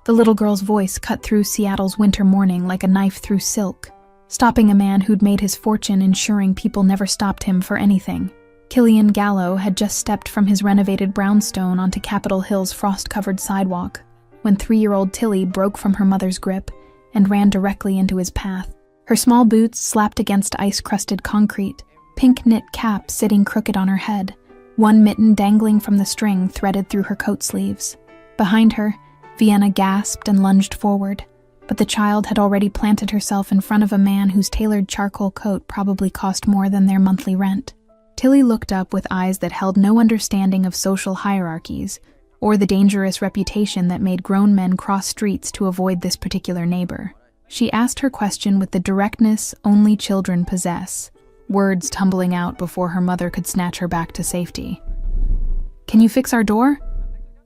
The little girl's voice cut through Seattle's winter morning like a knife through silk, stopping a man who'd made his fortune ensuring people never stopped him for anything. Killian Gallo had just stepped from his renovated brownstone onto Capitol Hill's frost-covered sidewalk when 3-year-old Tilly broke from her mother's grip and ran directly into his path. Her small boots slapped against ice-crusted concrete, pink knit cap sitting crooked on her head, one mitten dangling from the string threaded through her coat sleeves. Behind her, Vienna gasped and lunged forward, but the child had already planted herself in front of a man whose tailored charcoal coat probably cost more than their monthly rent. Tilly looked up with eyes that held no understanding of social hierarchies or the dangerous reputation that made grown men cross streets to avoid this particular neighbor. She asked her question with the directness only children possess, words tumbling out before her mother could snatch her back to safety. "Can you fix our door?"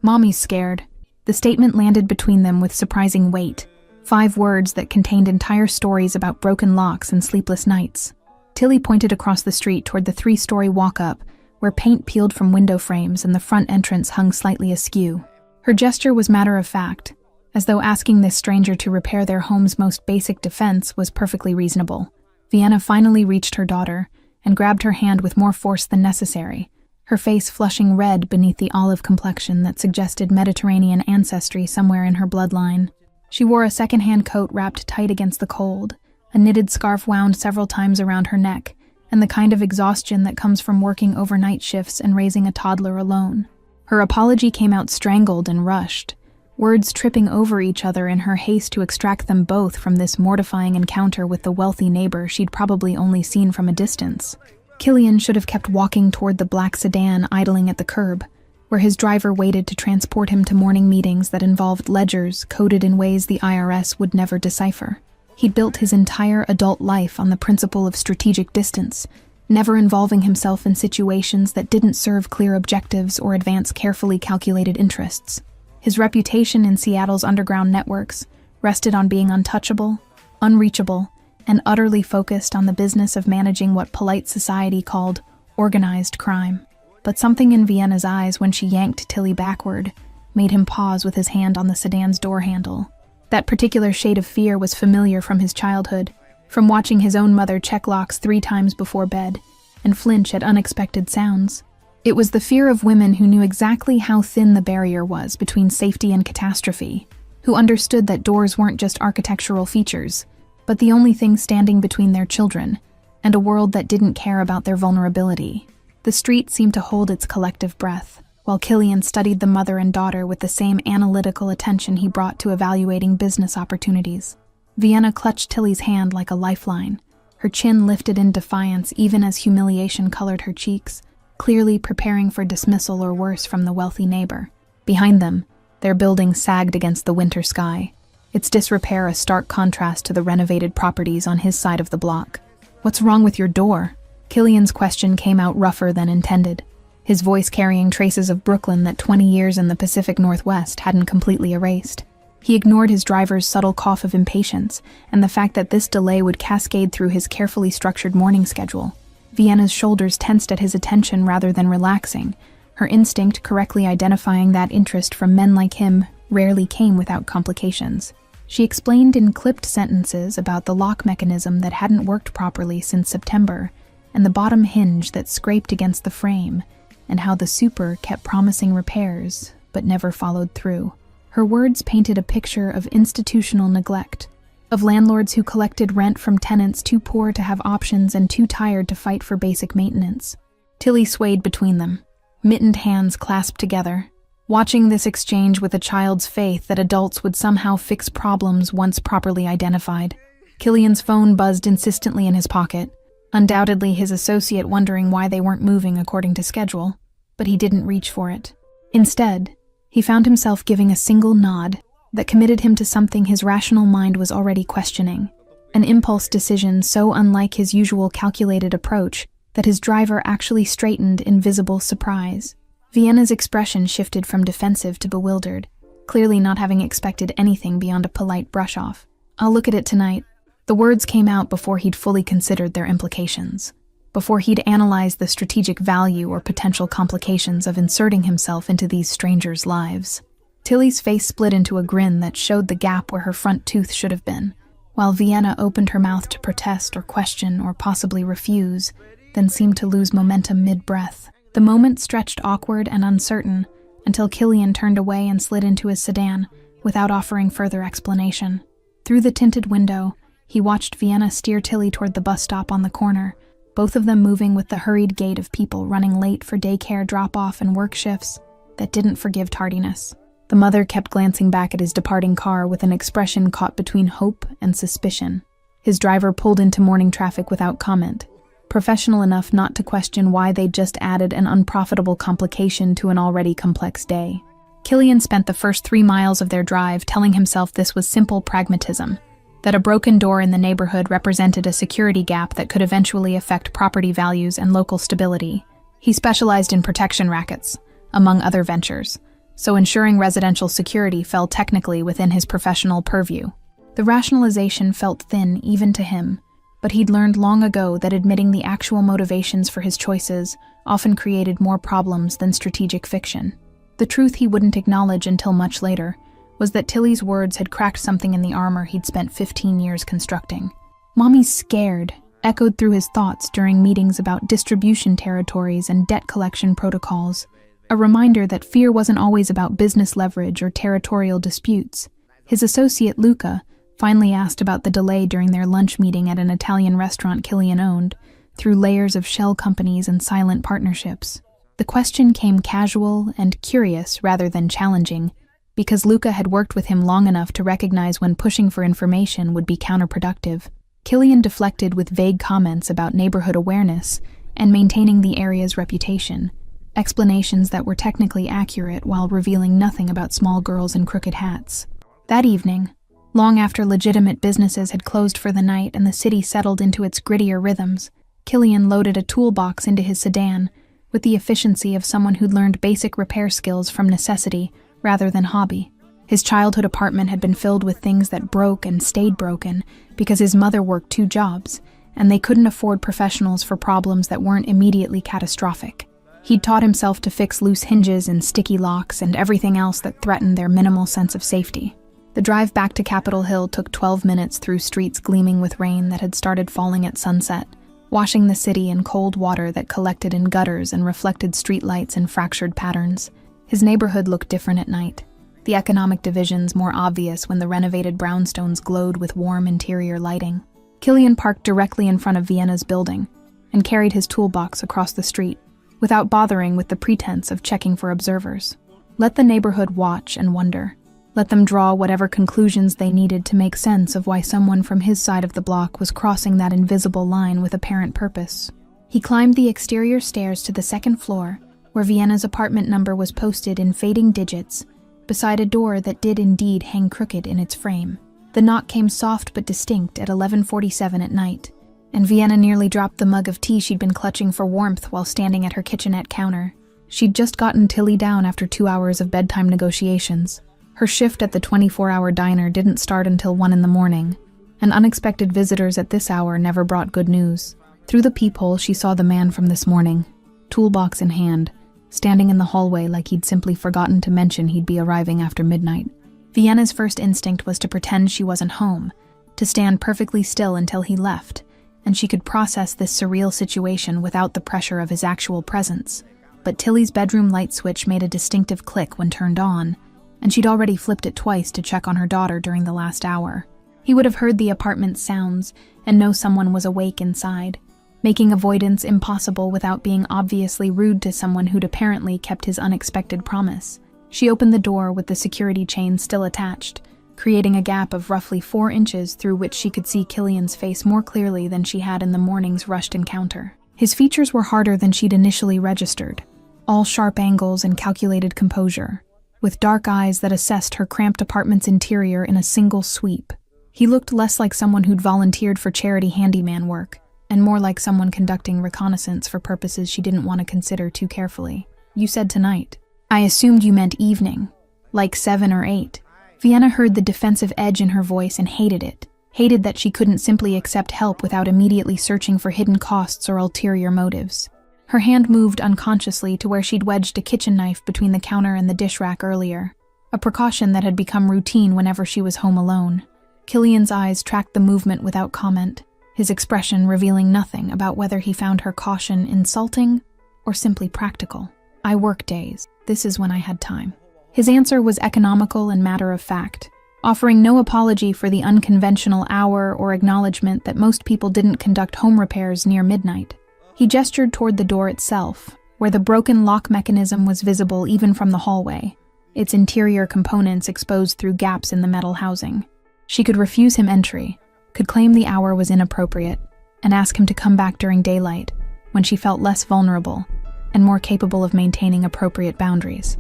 "Mommy's scared." The statement landed between them with surprising weight, 5 words that contained entire stories about broken locks and sleepless nights. Tilly pointed across the street toward the 3-story walk-up, where paint peeled from window frames and the front entrance hung slightly askew. Her gesture was matter-of-fact, as though asking this stranger to repair their home's most basic defense was perfectly reasonable. Vienna finally reached her daughter and grabbed her hand with more force than necessary, her face flushing red beneath the olive complexion that suggested Mediterranean ancestry somewhere in her bloodline. She wore a second-hand coat wrapped tight against the cold, a knitted scarf wound several times around her neck, and the kind of exhaustion that comes from working overnight shifts and raising a toddler alone. Her apology came out strangled and rushed, words tripping over each other in her haste to extract them both from this mortifying encounter with the wealthy neighbor she'd probably only seen from a distance. Killian should have kept walking toward the black sedan idling at the curb, where his driver waited to transport him to morning meetings that involved ledgers coded in ways the IRS would never decipher. He'd built his entire adult life on the principle of strategic distance, never involving himself in situations that didn't serve clear objectives or advance carefully calculated interests. His reputation in Seattle's underground networks rested on being untouchable, unreachable, and utterly focused on the business of managing what polite society called organized crime. But something in Vienna's eyes when she yanked Tilly backward made him pause with his hand on the sedan's door handle. That particular shade of fear was familiar from his childhood, from watching his own mother check locks 3 times before bed and flinch at unexpected sounds. It was the fear of women who knew exactly how thin the barrier was between safety and catastrophe, who understood that doors weren't just architectural features, but the only thing standing between their children and a world that didn't care about their vulnerability. The street seemed to hold its collective breath, while Killian studied the mother and daughter with the same analytical attention he brought to evaluating business opportunities. Vienna clutched Tilly's hand like a lifeline, her chin lifted in defiance even as humiliation colored her cheeks, clearly preparing for dismissal or worse from the wealthy neighbor. Behind them, their building sagged against the winter sky, its disrepair a stark contrast to the renovated properties on his side of the block. "What's wrong with your door?" Killian's question came out rougher than intended, his voice carrying traces of Brooklyn that 20 years in the Pacific Northwest hadn't completely erased. He ignored his driver's subtle cough of impatience and the fact that this delay would cascade through his carefully structured morning schedule. Vienna's shoulders tensed at his attention rather than relaxing, her instinct correctly identifying that interest from men like him rarely came without complications. She explained in clipped sentences about the lock mechanism that hadn't worked properly since September, and the bottom hinge that scraped against the frame, and how the super kept promising repairs, but never followed through. Her words painted a picture of institutional neglect, of landlords who collected rent from tenants too poor to have options and too tired to fight for basic maintenance. Tilly swayed between them, mittened hands clasped together, watching this exchange with a child's faith that adults would somehow fix problems once properly identified. Killian's phone buzzed insistently in his pocket, undoubtedly his associate wondering why they weren't moving according to schedule, but he didn't reach for it. Instead, he found himself giving a single nod that committed him to something his rational mind was already questioning, an impulse decision so unlike his usual calculated approach that his driver actually straightened in visible surprise. Vienna's expression shifted from defensive to bewildered, clearly not having expected anything beyond a polite brush-off. "I'll look at it tonight." The words came out before he'd fully considered their implications, before he'd analyzed the strategic value or potential complications of inserting himself into these strangers' lives. Tilly's face split into a grin that showed the gap where her front tooth should have been, while Vienna opened her mouth to protest or question or possibly refuse, then seemed to lose momentum mid-breath. The moment stretched awkward and uncertain until Killian turned away and slid into his sedan without offering further explanation. Through the tinted window, he watched Vienna steer Tilly toward the bus stop on the corner, both of them moving with the hurried gait of people running late for daycare drop-off and work shifts that didn't forgive tardiness. The mother kept glancing back at his departing car with an expression caught between hope and suspicion. His driver pulled into morning traffic without comment, professional enough not to question why they'd just added an unprofitable complication to an already complex day. Killian spent the first 3 miles of their drive telling himself this was simple pragmatism, that a broken door in the neighborhood represented a security gap that could eventually affect property values and local stability. He specialized in protection rackets, among other ventures, so ensuring residential security fell technically within his professional purview. The rationalization felt thin even to him, but he'd learned long ago that admitting the actual motivations for his choices often created more problems than strategic fiction. The truth he wouldn't acknowledge until much later was that Tilly's words had cracked something in the armor he'd spent 15 years constructing. "Mommy's scared," echoed through his thoughts during meetings about distribution territories and debt collection protocols, a reminder that fear wasn't always about business leverage or territorial disputes. His associate Luca finally asked about the delay during their lunch meeting at an Italian restaurant Killian owned, through layers of shell companies and silent partnerships. The question came casual and curious rather than challenging, because Luca had worked with him long enough to recognize when pushing for information would be counterproductive. Killian deflected with vague comments about neighborhood awareness and maintaining the area's reputation, explanations that were technically accurate while revealing nothing about small girls in crooked hats. That evening, long after legitimate businesses had closed for the night and the city settled into its grittier rhythms, Killian loaded a toolbox into his sedan with the efficiency of someone who'd learned basic repair skills from necessity rather than hobby. His childhood apartment had been filled with things that broke and stayed broken because his mother worked 2 jobs, and they couldn't afford professionals for problems that weren't immediately catastrophic. He'd taught himself to fix loose hinges and sticky locks and everything else that threatened their minimal sense of safety. The drive back to Capitol Hill took 12 minutes through streets gleaming with rain that had started falling at sunset, washing the city in cold water that collected in gutters and reflected streetlights in fractured patterns. His neighborhood looked different at night, the economic divisions more obvious when the renovated brownstones glowed with warm interior lighting. Killian parked directly in front of Vienna's building and carried his toolbox across the street, without bothering with the pretense of checking for observers. Let the neighborhood watch and wonder. Let them draw whatever conclusions they needed to make sense of why someone from his side of the block was crossing that invisible line with apparent purpose. He climbed the exterior stairs to the 2nd floor, where Vienna's apartment number was posted in fading digits, beside a door that did indeed hang crooked in its frame. The knock came soft but distinct at 11:47 at night, and Vienna nearly dropped the mug of tea she'd been clutching for warmth while standing at her kitchenette counter. She'd just gotten Tilly down after 2 hours of bedtime negotiations. Her shift at the 24-hour diner didn't start until 1 in the morning, and unexpected visitors at this hour never brought good news. Through the peephole, she saw the man from this morning, toolbox in hand, standing in the hallway like he'd simply forgotten to mention he'd be arriving after midnight. Vienna's first instinct was to pretend she wasn't home, to stand perfectly still until he left, and she could process this surreal situation without the pressure of his actual presence. But Tilly's bedroom light switch made a distinctive click when turned on, and she'd already flipped it twice to check on her daughter during the last hour. He would have heard the apartment's sounds and know someone was awake inside, making avoidance impossible without being obviously rude to someone who'd apparently kept his unexpected promise. She opened the door with the security chain still attached, creating a gap of roughly 4 inches through which she could see Killian's face more clearly than she had in the morning's rushed encounter. His features were harder than she'd initially registered, all sharp angles and calculated composure, with dark eyes that assessed her cramped apartment's interior in a single sweep. He looked less like someone who'd volunteered for charity handyman work, and more like someone conducting reconnaissance for purposes she didn't want to consider too carefully. "You said tonight." "I assumed you meant evening, like 7 or 8. Vienna heard the defensive edge in her voice and hated it. Hated that she couldn't simply accept help without immediately searching for hidden costs or ulterior motives. Her hand moved unconsciously to where she'd wedged a kitchen knife between the counter and the dish rack earlier. a precaution that had become routine whenever she was home alone. Killian's eyes tracked the movement without comment, his expression revealing nothing about whether he found her caution insulting or simply practical. "I work days. This is when I had time." His answer was economical and matter-of-fact, offering no apology for the unconventional hour or acknowledgement that most people didn't conduct home repairs near midnight. He gestured toward the door itself, where the broken lock mechanism was visible even from the hallway, its interior components exposed through gaps in the metal housing. She could refuse him entry, could claim the hour was inappropriate, and ask him to come back during daylight, when she felt less vulnerable and more capable of maintaining appropriate boundaries.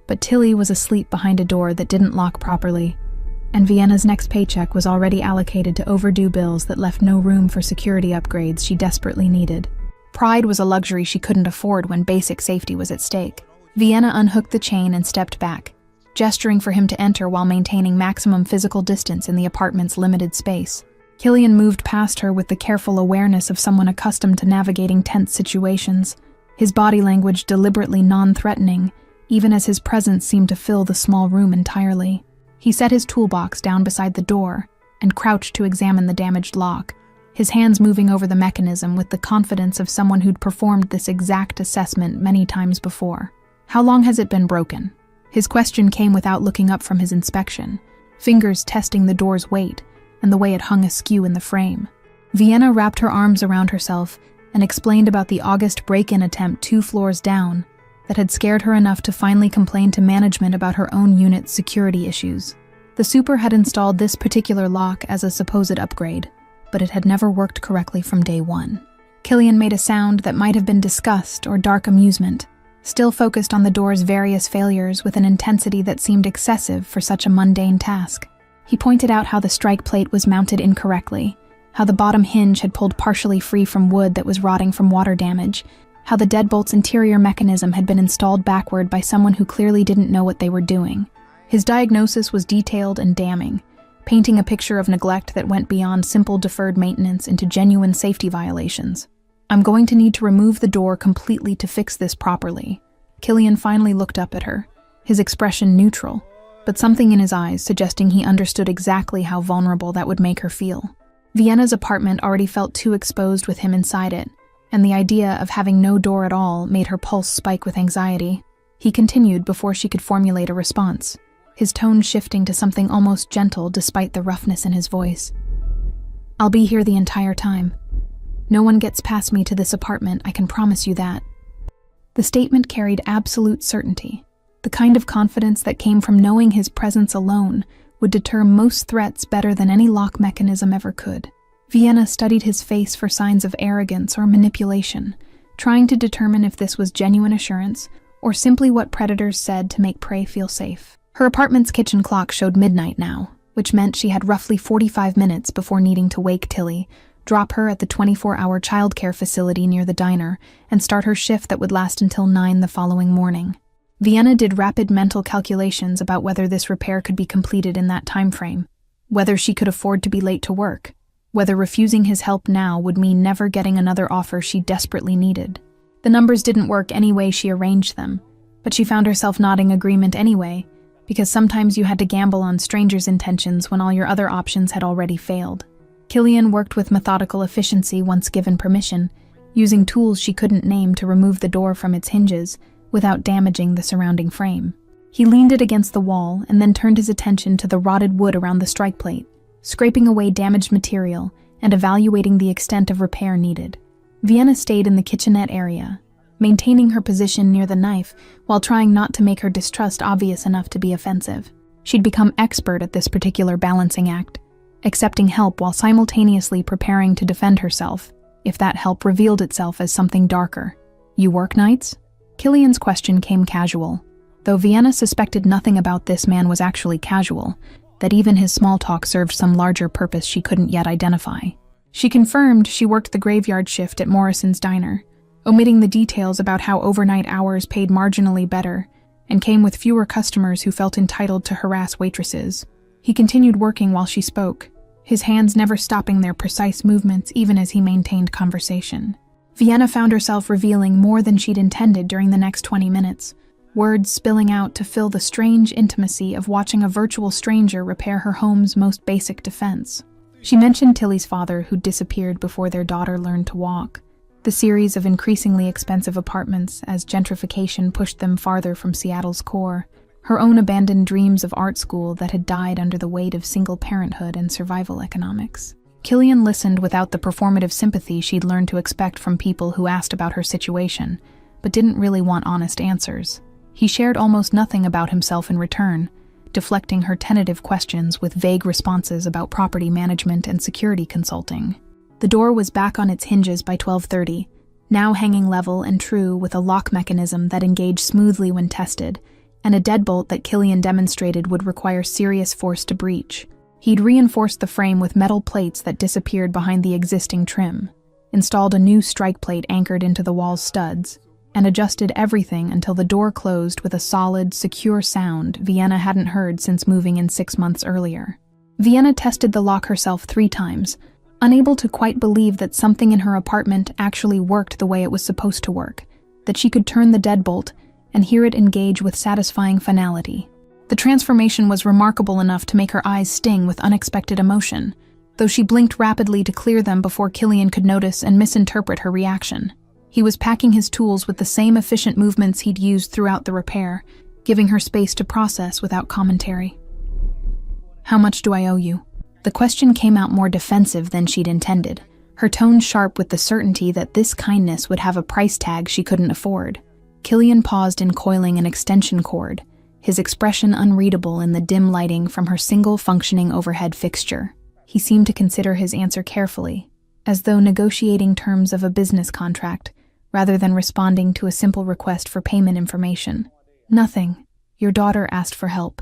But Tilly was asleep behind a door that didn't lock properly, and Vienna's next paycheck was already allocated to overdue bills that left no room for security upgrades she desperately needed. Pride was a luxury she couldn't afford when basic safety was at stake. Vienna unhooked the chain and stepped back, gesturing for him to enter while maintaining maximum physical distance in the apartment's limited space. Killian moved past her with the careful awareness of someone accustomed to navigating tense situations, his body language deliberately non-threatening, even as his presence seemed to fill the small room entirely. He set his toolbox down beside the door and crouched to examine the damaged lock, his hands moving over the mechanism with the confidence of someone who'd performed this exact assessment many times before. "How long has it been broken?" His question came without looking up from his inspection, fingers testing the door's weight and the way it hung askew in the frame. Vienna wrapped her arms around herself and explained about the August break-in attempt 2 floors down that had scared her enough to finally complain to management about her own unit's security issues. The super had installed this particular lock as a supposed upgrade, but it had never worked correctly from day one. Killian made a sound that might have been disgust or dark amusement, still focused on the door's various failures with an intensity that seemed excessive for such a mundane task. He pointed out how the strike plate was mounted incorrectly, how the bottom hinge had pulled partially free from wood that was rotting from water damage, how the deadbolt's interior mechanism had been installed backward by someone who clearly didn't know what they were doing. His diagnosis was detailed and damning, painting a picture of neglect that went beyond simple deferred maintenance into genuine safety violations. "I'm going to need to remove the door completely to fix this properly." Killian finally looked up at her, his expression neutral, but something in his eyes suggesting he understood exactly how vulnerable that would make her feel. Vienna's apartment already felt too exposed with him inside it, and the idea of having no door at all made her pulse spike with anxiety. He continued before she could formulate a response, his tone shifting to something almost gentle despite the roughness in his voice. "I'll be here the entire time. No one gets past me to this apartment, I can promise you that." The statement carried absolute certainty, the kind of confidence that came from knowing his presence alone would deter most threats better than any lock mechanism ever could. Vienna studied his face for signs of arrogance or manipulation, trying to determine if this was genuine assurance or simply what predators said to make prey feel safe. Her apartment's kitchen clock showed midnight now, which meant she had roughly 45 minutes before needing to wake Tilly, drop her at the 24-hour childcare facility near the diner, and start her shift that would last until 9 the following morning. Vienna did rapid mental calculations about whether this repair could be completed in that time frame, whether she could afford to be late to work, whether refusing his help now would mean never getting another offer she desperately needed. The numbers didn't work any way she arranged them, but she found herself nodding agreement anyway, because sometimes you had to gamble on strangers' intentions when all your other options had already failed. Killian worked with methodical efficiency once given permission, using tools she couldn't name to remove the door from its hinges without damaging the surrounding frame. He leaned it against the wall and then turned his attention to the rotted wood around the strike plate, scraping away damaged material and evaluating the extent of repair needed. Vienna stayed in the kitchenette area, maintaining her position near the knife while trying not to make her distrust obvious enough to be offensive. She'd become expert at this particular balancing act, accepting help while simultaneously preparing to defend herself, if that help revealed itself as something darker. "You work nights?" Killian's question came casual, though Vienna suspected nothing about this man was actually casual, that even his small talk served some larger purpose she couldn't yet identify. She confirmed she worked the graveyard shift at Morrison's diner, omitting the details about how overnight hours paid marginally better and came with fewer customers who felt entitled to harass waitresses. He continued working while she spoke, his hands never stopping their precise movements even as he maintained conversation. Vienna found herself revealing more than she'd intended during the next 20 minutes, words spilling out to fill the strange intimacy of watching a virtual stranger repair her home's most basic defense. She mentioned Tilly's father, who'd disappeared before their daughter learned to walk, the series of increasingly expensive apartments as gentrification pushed them farther from Seattle's core, her own abandoned dreams of art school that had died under the weight of single parenthood and survival economics. Killian listened without the performative sympathy she'd learned to expect from people who asked about her situation, but didn't really want honest answers. He shared almost nothing about himself in return, deflecting her tentative questions with vague responses about property management and security consulting. The door was back on its hinges by 12:30, now hanging level and true with a lock mechanism that engaged smoothly when tested, and a deadbolt that Killian demonstrated would require serious force to breach. He'd reinforced the frame with metal plates that disappeared behind the existing trim, installed a new strike plate anchored into the wall's studs, and adjusted everything until the door closed with a solid, secure sound Vienna hadn't heard since moving in 6 months earlier. Vienna tested the lock herself 3 times, unable to quite believe that something in her apartment actually worked the way it was supposed to work, that she could turn the deadbolt and hear it engage with satisfying finality. The transformation was remarkable enough to make her eyes sting with unexpected emotion, though she blinked rapidly to clear them before Killian could notice and misinterpret her reaction. He was packing his tools with the same efficient movements he'd used throughout the repair, giving her space to process without commentary. "How much do I owe you?" The question came out more defensive than she'd intended, her tone sharp with the certainty that this kindness would have a price tag she couldn't afford. Killian paused in coiling an extension cord, his expression unreadable in the dim lighting from her single functioning overhead fixture. He seemed to consider his answer carefully, as though negotiating terms of a business contract, rather than responding to a simple request for payment information. "Nothing. Your daughter asked for help.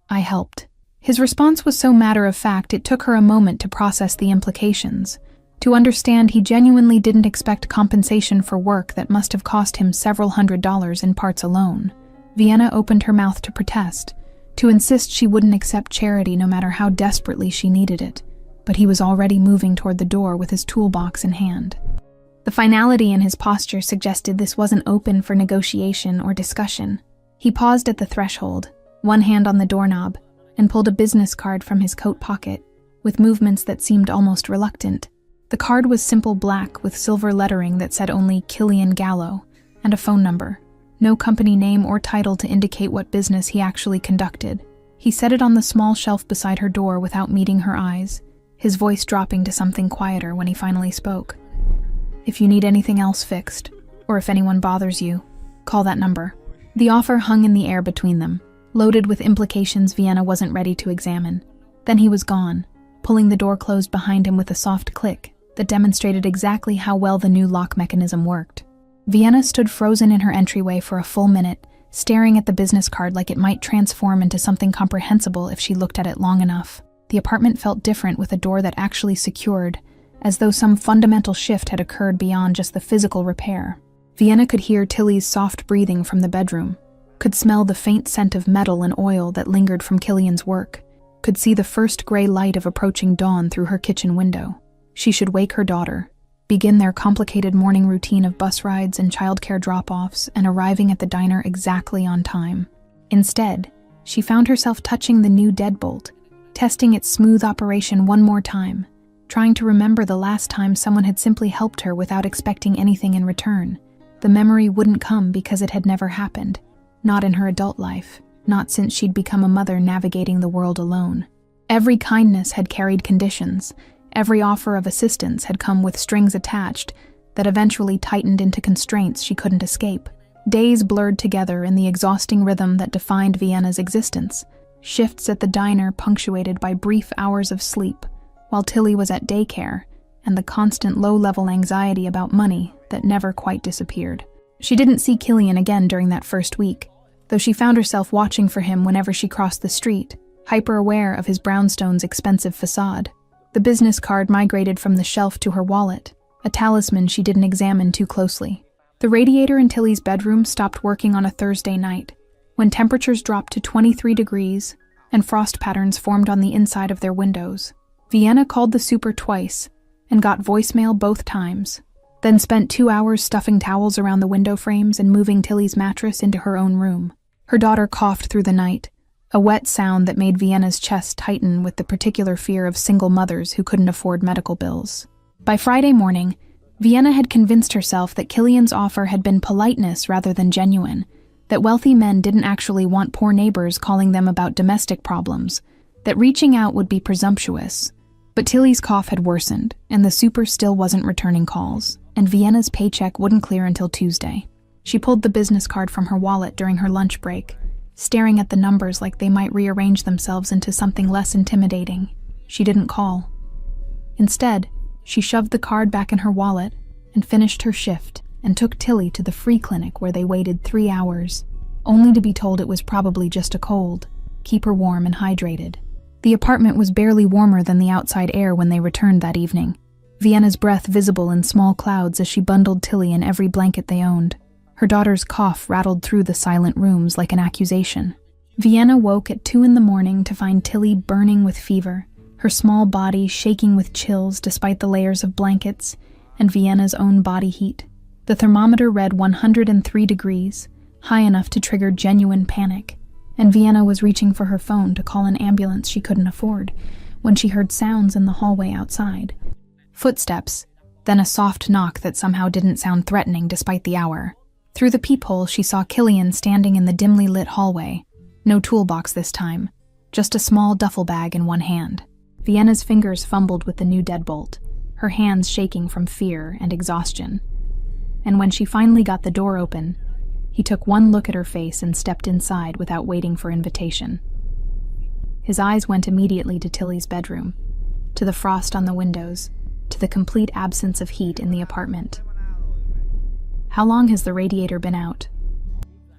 I helped." His response was so matter-of-fact it took her a moment to process the implications, to understand he genuinely didn't expect compensation for work that must have cost him several $100s in parts alone. Vienna opened her mouth to protest, to insist she wouldn't accept charity no matter how desperately she needed it, but he was already moving toward the door with his toolbox in hand. The finality in his posture suggested this wasn't open for negotiation or discussion. He paused at the threshold, one hand on the doorknob, and pulled a business card from his coat pocket, with movements that seemed almost reluctant. The card was simple black with silver lettering that said only Killian Gallo, and a phone number. No company name or title to indicate what business he actually conducted. He set it on the small shelf beside her door without meeting her eyes, his voice dropping to something quieter when he finally spoke. "If you need anything else fixed, or if anyone bothers you, call that number." The offer hung in the air between them, loaded with implications Vienna wasn't ready to examine. Then he was gone, pulling the door closed behind him with a soft click that demonstrated exactly how well the new lock mechanism worked. Vienna stood frozen in her entryway for a full minute, staring at the business card like it might transform into something comprehensible if she looked at it long enough. The apartment felt different with a door that actually secured, as though some fundamental shift had occurred beyond just the physical repair. Vienna could hear Tilly's soft breathing from the bedroom, could smell the faint scent of metal and oil that lingered from Killian's work, could see the first gray light of approaching dawn through her kitchen window. She should wake her daughter, begin their complicated morning routine of bus rides and childcare drop-offs and arriving at the diner exactly on time. Instead, she found herself touching the new deadbolt, testing its smooth operation one more time, trying to remember the last time someone had simply helped her without expecting anything in return. The memory wouldn't come because it had never happened, not in her adult life, not since she'd become a mother navigating the world alone. Every kindness had carried conditions. Every offer of assistance had come with strings attached that eventually tightened into constraints she couldn't escape. Days blurred together in the exhausting rhythm that defined Vienna's existence, shifts at the diner punctuated by brief hours of sleep, while Tilly was at daycare, and the constant low-level anxiety about money that never quite disappeared. She didn't see Killian again during that first week, though she found herself watching for him whenever she crossed the street, hyper-aware of his brownstone's expensive facade. The business card migrated from the shelf to her wallet, a talisman she didn't examine too closely. The radiator in Tilly's bedroom stopped working on a Thursday night, when temperatures dropped to 23 degrees and frost patterns formed on the inside of their windows. Vienna called the super twice and got voicemail both times, then spent 2 hours stuffing towels around the window frames and moving Tilly's mattress into her own room. Her daughter coughed through the night, a wet sound that made Vienna's chest tighten with the particular fear of single mothers who couldn't afford medical bills. By Friday morning, Vienna had convinced herself that Killian's offer had been politeness rather than genuine, that wealthy men didn't actually want poor neighbors calling them about domestic problems, that reaching out would be presumptuous. But Tilly's cough had worsened, and the super still wasn't returning calls, and Vienna's paycheck wouldn't clear until Tuesday. She pulled the business card from her wallet during her lunch break, staring at the numbers like they might rearrange themselves into something less intimidating. She didn't call. Instead, she shoved the card back in her wallet and finished her shift and took Tilly to the free clinic where they waited 3 hours, only to be told it was probably just a cold. Keep her warm and hydrated. The apartment was barely warmer than the outside air when they returned that evening, Vienna's breath visible in small clouds as she bundled Tilly in every blanket they owned. Her daughter's cough rattled through the silent rooms like an accusation. Vienna woke at 2 a.m. to find Tilly burning with fever, her small body shaking with chills despite the layers of blankets, and Vienna's own body heat. The thermometer read 103 degrees, high enough to trigger genuine panic, and Vienna was reaching for her phone to call an ambulance she couldn't afford when she heard sounds in the hallway outside. Footsteps, then a soft knock that somehow didn't sound threatening despite the hour. Through the peephole, she saw Killian standing in the dimly lit hallway. No toolbox this time, just a small duffel bag in one hand. Vienna's fingers fumbled with the new deadbolt, her hands shaking from fear and exhaustion. And when she finally got the door open, he took one look at her face and stepped inside without waiting for invitation. His eyes went immediately to Tilly's bedroom, to the frost on the windows, to the complete absence of heat in the apartment. How long has the radiator been out?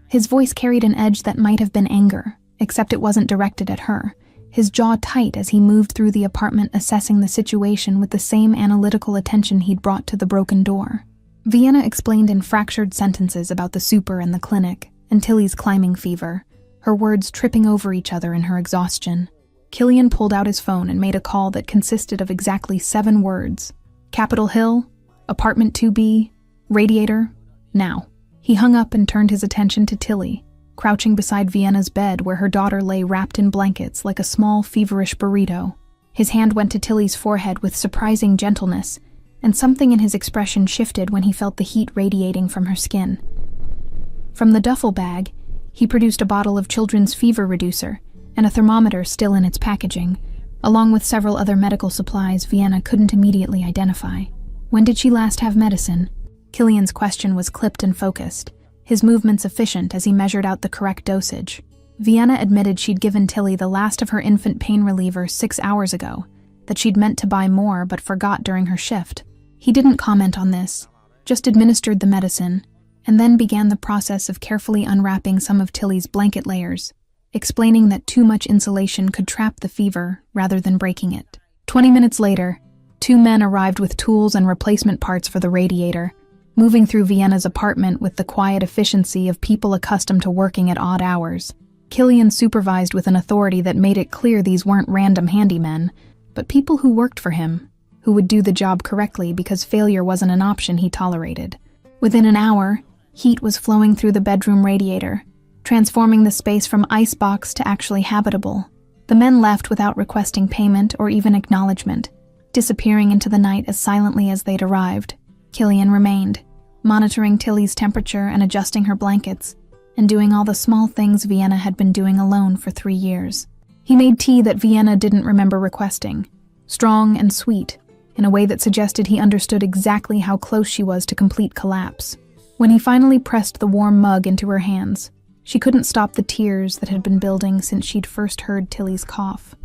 His voice carried an edge that might have been anger, except it wasn't directed at her, his jaw tight as he moved through the apartment assessing the situation with the same analytical attention he'd brought to the broken door. Vienna explained in fractured sentences about the super and the clinic, and Tilly's climbing fever, her words tripping over each other in her exhaustion. Killian pulled out his phone and made a call that consisted of exactly 7 words. Capitol Hill, apartment 2B, radiator, now. He hung up and turned his attention to Tilly, crouching beside Vienna's bed where her daughter lay wrapped in blankets like a small, feverish burrito. His hand went to Tilly's forehead with surprising gentleness, and something in his expression shifted when he felt the heat radiating from her skin. From the duffel bag, he produced a bottle of children's fever reducer and a thermometer still in its packaging, along with several other medical supplies Vienna couldn't immediately identify. When did she last have medicine? Killian's question was clipped and focused, his movements efficient as he measured out the correct dosage. Vienna admitted she'd given Tilly the last of her infant pain reliever 6 hours ago, that she'd meant to buy more but forgot during her shift. He didn't comment on this, just administered the medicine, and then began the process of carefully unwrapping some of Tilly's blanket layers, explaining that too much insulation could trap the fever rather than breaking it. 20 minutes later, 2 men arrived with tools and replacement parts for the radiator, moving through Vienna's apartment with the quiet efficiency of people accustomed to working at odd hours. Killian supervised with an authority that made it clear these weren't random handymen, but people who worked for him, who would do the job correctly because failure wasn't an option he tolerated. Within an hour, heat was flowing through the bedroom radiator, transforming the space from icebox to actually habitable. The men left without requesting payment or even acknowledgement, disappearing into the night as silently as they'd arrived. Killian remained, monitoring Tilly's temperature and adjusting her blankets, and doing all the small things Vienna had been doing alone for 3 years. He made tea that Vienna didn't remember requesting, strong and sweet, in a way that suggested he understood exactly how close she was to complete collapse. When he finally pressed the warm mug into her hands, she couldn't stop the tears that had been building since she'd first heard Tilly's cough.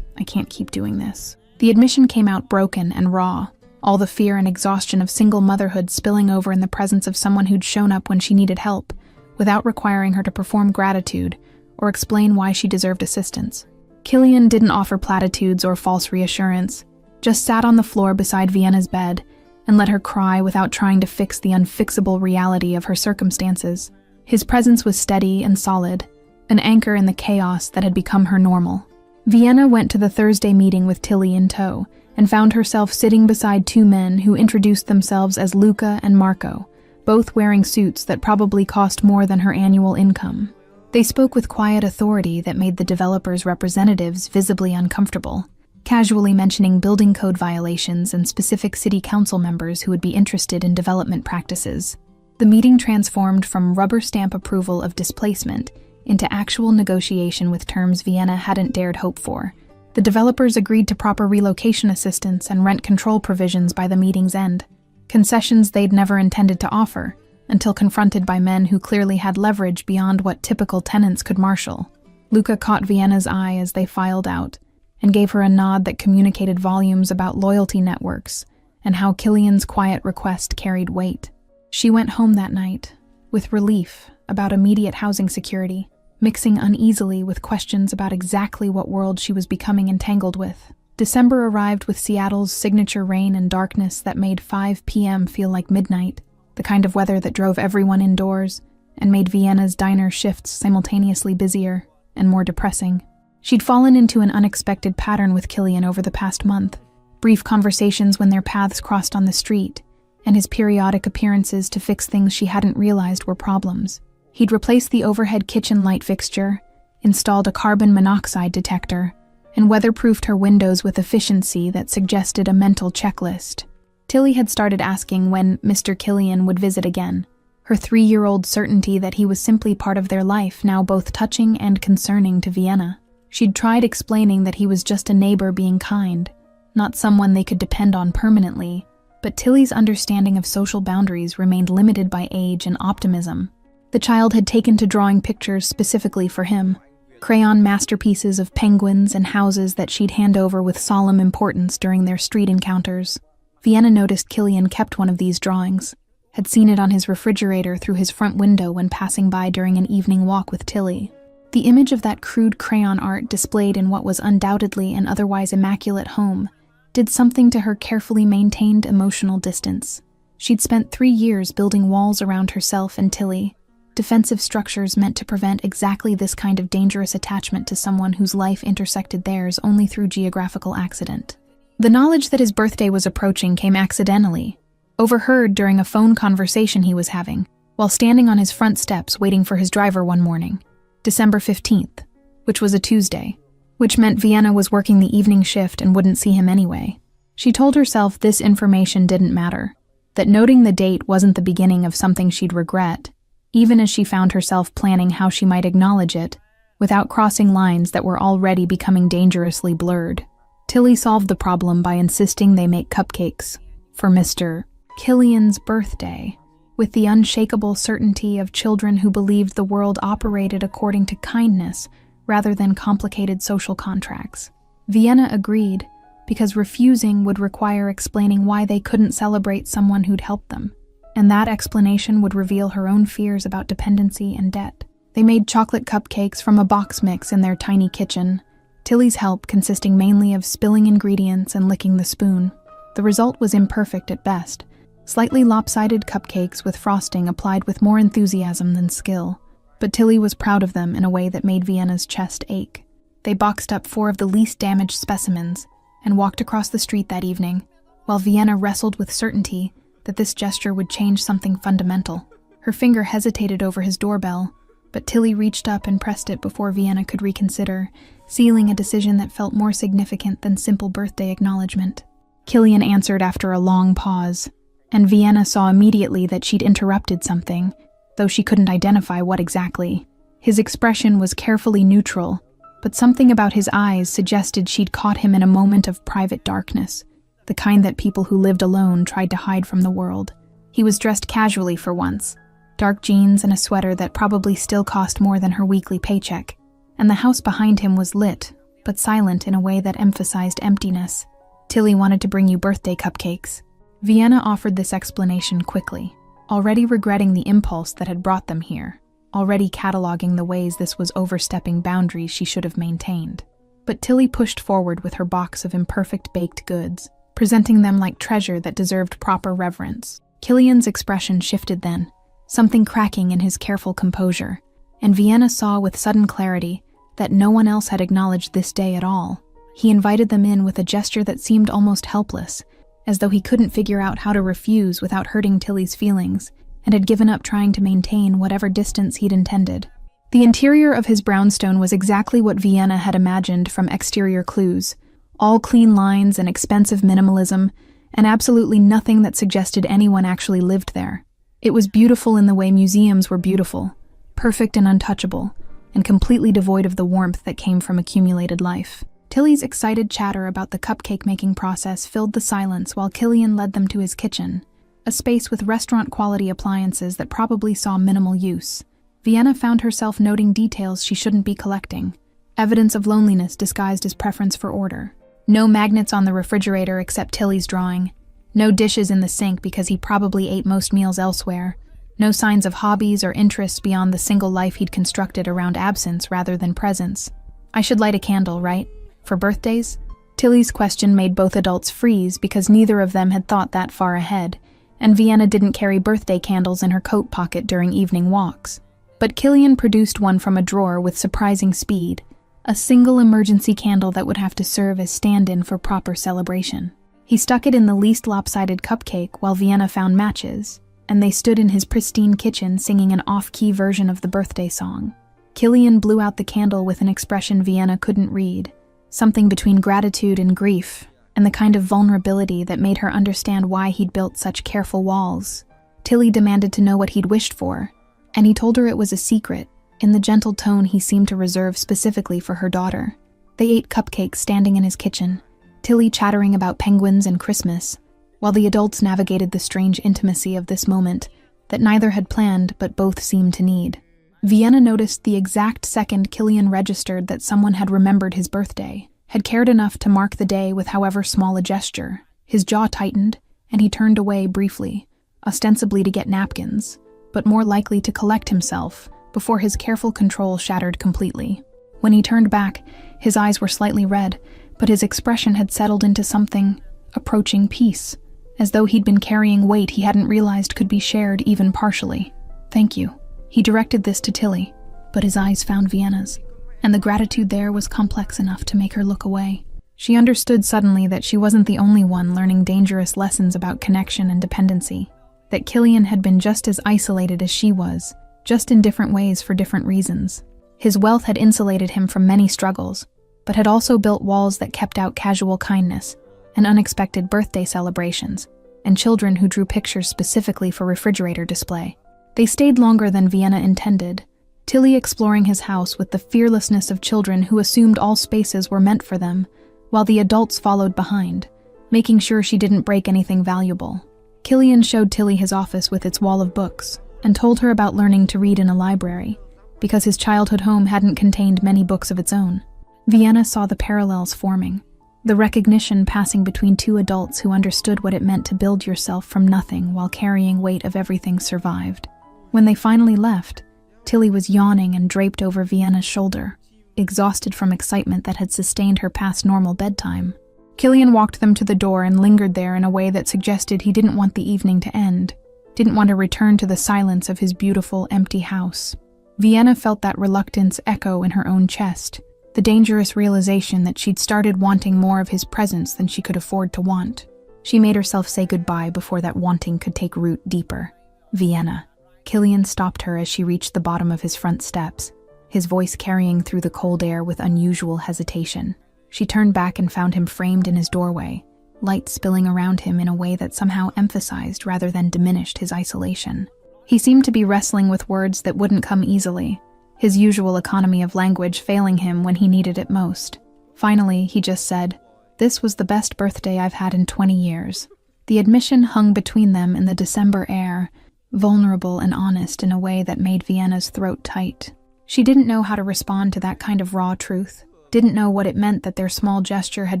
I can't keep doing this. The admission came out broken and raw, all the fear and exhaustion of single motherhood spilling over in the presence of someone who'd shown up when she needed help, without requiring her to perform gratitude or explain why she deserved assistance. Killian didn't offer platitudes or false reassurance, just sat on the floor beside Vienna's bed and let her cry without trying to fix the unfixable reality of her circumstances. His presence was steady and solid, an anchor in the chaos that had become her normal. Vienna went to the Thursday meeting with Tilly in tow and found herself sitting beside 2 men who introduced themselves as Luca and Marco, both wearing suits that probably cost more than her annual income. They spoke with quiet authority that made the developers' representatives visibly uncomfortable, casually mentioning building code violations and specific city council members who would be interested in development practices. The meeting transformed from rubber stamp approval of displacement into actual negotiation with terms Vienna hadn't dared hope for. The developers agreed to proper relocation assistance and rent control provisions by the meeting's end, concessions they'd never intended to offer, until confronted by men who clearly had leverage beyond what typical tenants could marshal. Luca caught Vienna's eye as they filed out, and gave her a nod that communicated volumes about loyalty networks and how Killian's quiet request carried weight. She went home that night, with relief about immediate housing security, mixing uneasily with questions about exactly what world she was becoming entangled with. December arrived with Seattle's signature rain and darkness that made 5 p.m. feel like midnight, the kind of weather that drove everyone indoors and made Vienna's diner shifts simultaneously busier and more depressing. She'd fallen into an unexpected pattern with Killian over the past month, brief conversations when their paths crossed on the street, and his periodic appearances to fix things she hadn't realized were problems. He'd replaced the overhead kitchen light fixture, installed a carbon monoxide detector, and weatherproofed her windows with efficiency that suggested a mental checklist. Tilly had started asking when Mr. Killian would visit again, her 3-year-old certainty that he was simply part of their life now both touching and concerning to Vienna. She'd tried explaining that he was just a neighbor being kind, not someone they could depend on permanently, but Tilly's understanding of social boundaries remained limited by age and optimism. The child had taken to drawing pictures specifically for him, crayon masterpieces of penguins and houses that she'd hand over with solemn importance during their street encounters. Vienna noticed Killian kept one of these drawings, had seen it on his refrigerator through his front window when passing by during an evening walk with Tilly. The image of that crude crayon art displayed in what was undoubtedly an otherwise immaculate home did something to her carefully maintained emotional distance. She'd spent 3 years building walls around herself and Tilly, defensive structures meant to prevent exactly this kind of dangerous attachment to someone whose life intersected theirs only through geographical accident. The knowledge that his birthday was approaching came accidentally, overheard during a phone conversation he was having, while standing on his front steps waiting for his driver one morning. December 15th, which was a Tuesday, which meant Vienna was working the evening shift and wouldn't see him anyway. She told herself this information didn't matter, that noting the date wasn't the beginning of something she'd regret, even as she found herself planning how she might acknowledge it, without crossing lines that were already becoming dangerously blurred. Tilly solved the problem by insisting they make cupcakes for Mr. Killian's birthday, with the unshakable certainty of children who believed the world operated according to kindness rather than complicated social contracts. Vienna agreed, because refusing would require explaining why they couldn't celebrate someone who'd helped them, and that explanation would reveal her own fears about dependency and debt. They made chocolate cupcakes from a box mix in their tiny kitchen, Tilly's help consisting mainly of spilling ingredients and licking the spoon. The result was imperfect at best, slightly lopsided cupcakes with frosting applied with more enthusiasm than skill, but Tilly was proud of them in a way that made Vienna's chest ache. They boxed up 4 of the least damaged specimens and walked across the street that evening, while Vienna wrestled with certainty that this gesture would change something fundamental. Her finger hesitated over his doorbell, but Tilly reached up and pressed it before Vienna could reconsider, sealing a decision that felt more significant than simple birthday acknowledgement. Killian answered after a long pause, and Vienna saw immediately that she'd interrupted something, though she couldn't identify what exactly. His expression was carefully neutral, but something about his eyes suggested she'd caught him in a moment of private darkness, the kind that people who lived alone tried to hide from the world. He was dressed casually for once, dark jeans and a sweater that probably still cost more than her weekly paycheck, and the house behind him was lit, but silent in a way that emphasized emptiness. Tilly wanted to bring you birthday cupcakes. Vienna offered this explanation quickly, already regretting the impulse that had brought them here, already cataloging the ways this was overstepping boundaries she should have maintained. But Tilly pushed forward with her box of imperfect baked goods, presenting them like treasure that deserved proper reverence. Killian's expression shifted then, something cracking in his careful composure, and Vienna saw with sudden clarity that no one else had acknowledged this day at all. He invited them in with a gesture that seemed almost helpless, as though he couldn't figure out how to refuse without hurting Tilly's feelings, and had given up trying to maintain whatever distance he'd intended. The interior of his brownstone was exactly what Vienna had imagined from exterior clues, all clean lines and expensive minimalism, and absolutely nothing that suggested anyone actually lived there. It was beautiful in the way museums were beautiful, perfect and untouchable, and completely devoid of the warmth that came from accumulated life. Tilly's excited chatter about the cupcake-making process filled the silence while Killian led them to his kitchen, a space with restaurant-quality appliances that probably saw minimal use. Vienna found herself noting details she shouldn't be collecting, evidence of loneliness disguised as preference for order. No magnets on the refrigerator except Tilly's drawing, no dishes in the sink because he probably ate most meals elsewhere, no signs of hobbies or interests beyond the single life he'd constructed around absence rather than presence. I should light a candle, right? For birthdays? Tilly's question made both adults freeze because neither of them had thought that far ahead, and Vienna didn't carry birthday candles in her coat pocket during evening walks. But Killian produced one from a drawer with surprising speed, a single emergency candle that would have to serve as stand-in for proper celebration. He stuck it in the least lopsided cupcake while Vienna found matches, and they stood in his pristine kitchen singing an off-key version of the birthday song. Killian blew out the candle with an expression Vienna couldn't read, something between gratitude and grief, and the kind of vulnerability that made her understand why he'd built such careful walls. Tilly demanded to know what he'd wished for, and he told her it was a secret, in the gentle tone he seemed to reserve specifically for her daughter. They ate cupcakes standing in his kitchen, Tilly chattering about penguins and Christmas, while the adults navigated the strange intimacy of this moment that neither had planned but both seemed to need. Vienna noticed the exact second Killian registered that someone had remembered his birthday, had cared enough to mark the day with however small a gesture. His jaw tightened, and he turned away briefly, ostensibly to get napkins, but more likely to collect himself before his careful control shattered completely. When he turned back, his eyes were slightly red, but his expression had settled into something approaching peace, as though he'd been carrying weight he hadn't realized could be shared even partially. "Thank you." He directed this to Tilly, but his eyes found Vienna's, and the gratitude there was complex enough to make her look away. She understood suddenly that she wasn't the only one learning dangerous lessons about connection and dependency, that Killian had been just as isolated as she was, just in different ways for different reasons. His wealth had insulated him from many struggles, but had also built walls that kept out casual kindness and unexpected birthday celebrations, and children who drew pictures specifically for refrigerator display. They stayed longer than Vienna intended, Tilly exploring his house with the fearlessness of children who assumed all spaces were meant for them, while the adults followed behind, making sure she didn't break anything valuable. Killian showed Tilly his office with its wall of books, and told her about learning to read in a library, because his childhood home hadn't contained many books of its own. Vienna saw the parallels forming, the recognition passing between two adults who understood what it meant to build yourself from nothing while carrying weight of everything survived. When they finally left, Tilly was yawning and draped over Vienna's shoulder, exhausted from excitement that had sustained her past normal bedtime. Killian walked them to the door and lingered there in a way that suggested he didn't want the evening to end, didn't want to return to the silence of his beautiful, empty house. Vienna felt that reluctance echo in her own chest, the dangerous realization that she'd started wanting more of his presence than she could afford to want. She made herself say goodbye before that wanting could take root deeper. "Vienna." Killian stopped her as she reached the bottom of his front steps, his voice carrying through the cold air with unusual hesitation. She turned back and found him framed in his doorway, light spilling around him in a way that somehow emphasized rather than diminished his isolation. He seemed to be wrestling with words that wouldn't come easily, his usual economy of language failing him when he needed it most. Finally, he just said, "This was the best birthday I've had in 20 years. The admission hung between them in the December air, vulnerable and honest in a way that made Vienna's throat tight. She didn't know how to respond to that kind of raw truth, didn't know what it meant that their small gesture had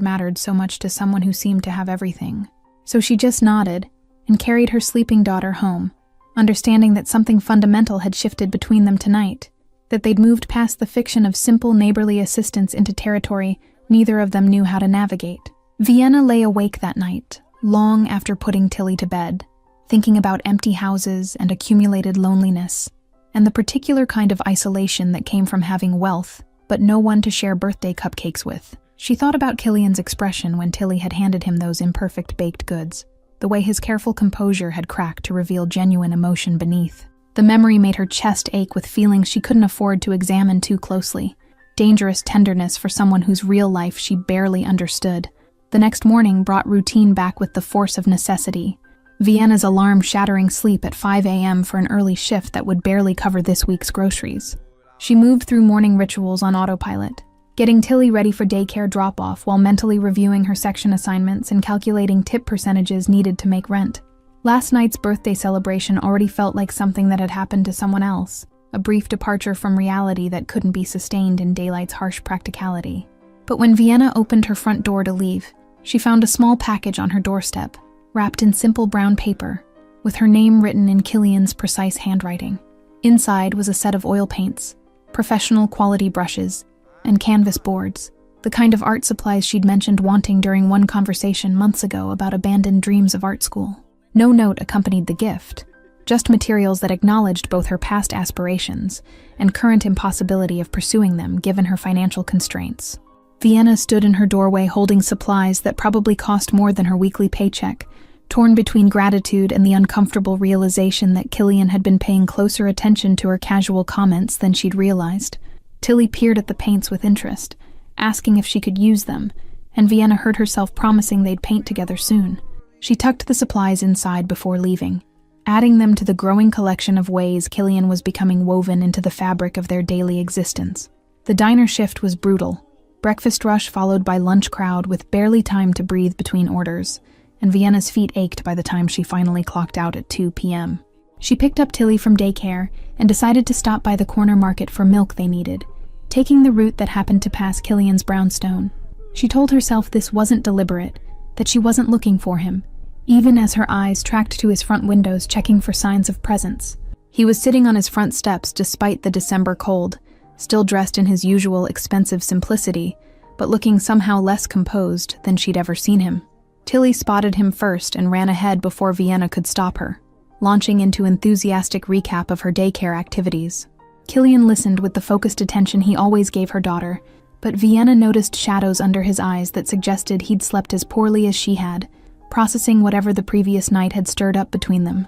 mattered so much to someone who seemed to have everything. So she just nodded and carried her sleeping daughter home, understanding that something fundamental had shifted between them tonight, that they'd moved past the fiction of simple neighborly assistance into territory neither of them knew how to navigate. Vienna lay awake that night, long after putting Tilly to bed, thinking about empty houses and accumulated loneliness, and the particular kind of isolation that came from having wealth, but no one to share birthday cupcakes with. She thought about Killian's expression when Tilly had handed him those imperfect baked goods, the way his careful composure had cracked to reveal genuine emotion beneath. The memory made her chest ache with feelings she couldn't afford to examine too closely. Dangerous tenderness for someone whose real life she barely understood. The next morning brought routine back with the force of necessity. Vienna's alarm shattering sleep at 5 a.m. for an early shift that would barely cover this week's groceries. She moved through morning rituals on autopilot, getting Tilly ready for daycare drop-off while mentally reviewing her section assignments and calculating tip percentages needed to make rent. Last night's birthday celebration already felt like something that had happened to someone else, a brief departure from reality that couldn't be sustained in daylight's harsh practicality. But when Vienna opened her front door to leave, she found a small package on her doorstep, wrapped in simple brown paper, with her name written in Killian's precise handwriting. Inside was a set of oil paints, professional quality brushes, and canvas boards, the kind of art supplies she'd mentioned wanting during one conversation months ago about abandoned dreams of art school. No note accompanied the gift, just materials that acknowledged both her past aspirations and current impossibility of pursuing them given her financial constraints. Vienna stood in her doorway holding supplies that probably cost more than her weekly paycheck, torn between gratitude and the uncomfortable realization that Killian had been paying closer attention to her casual comments than she'd realized. Tilly peered at the paints with interest, asking if she could use them, and Vienna heard herself promising they'd paint together soon. She tucked the supplies inside before leaving, adding them to the growing collection of ways Killian was becoming woven into the fabric of their daily existence. The diner shift was brutal, breakfast rush followed by lunch crowd with barely time to breathe between orders, and Vienna's feet ached by the time she finally clocked out at 2 p.m. She picked up Tilly from daycare and decided to stop by the corner market for milk they needed, taking the route that happened to pass Killian's brownstone. She told herself this wasn't deliberate, that she wasn't looking for him, even as her eyes tracked to his front windows checking for signs of presence. He was sitting on his front steps despite the December cold, still dressed in his usual expensive simplicity, but looking somehow less composed than she'd ever seen him. Tilly spotted him first and ran ahead before Vienna could stop her, launching into enthusiastic recap of her daycare activities. Killian listened with the focused attention he always gave her daughter, but Vienna noticed shadows under his eyes that suggested he'd slept as poorly as she had, processing whatever the previous night had stirred up between them.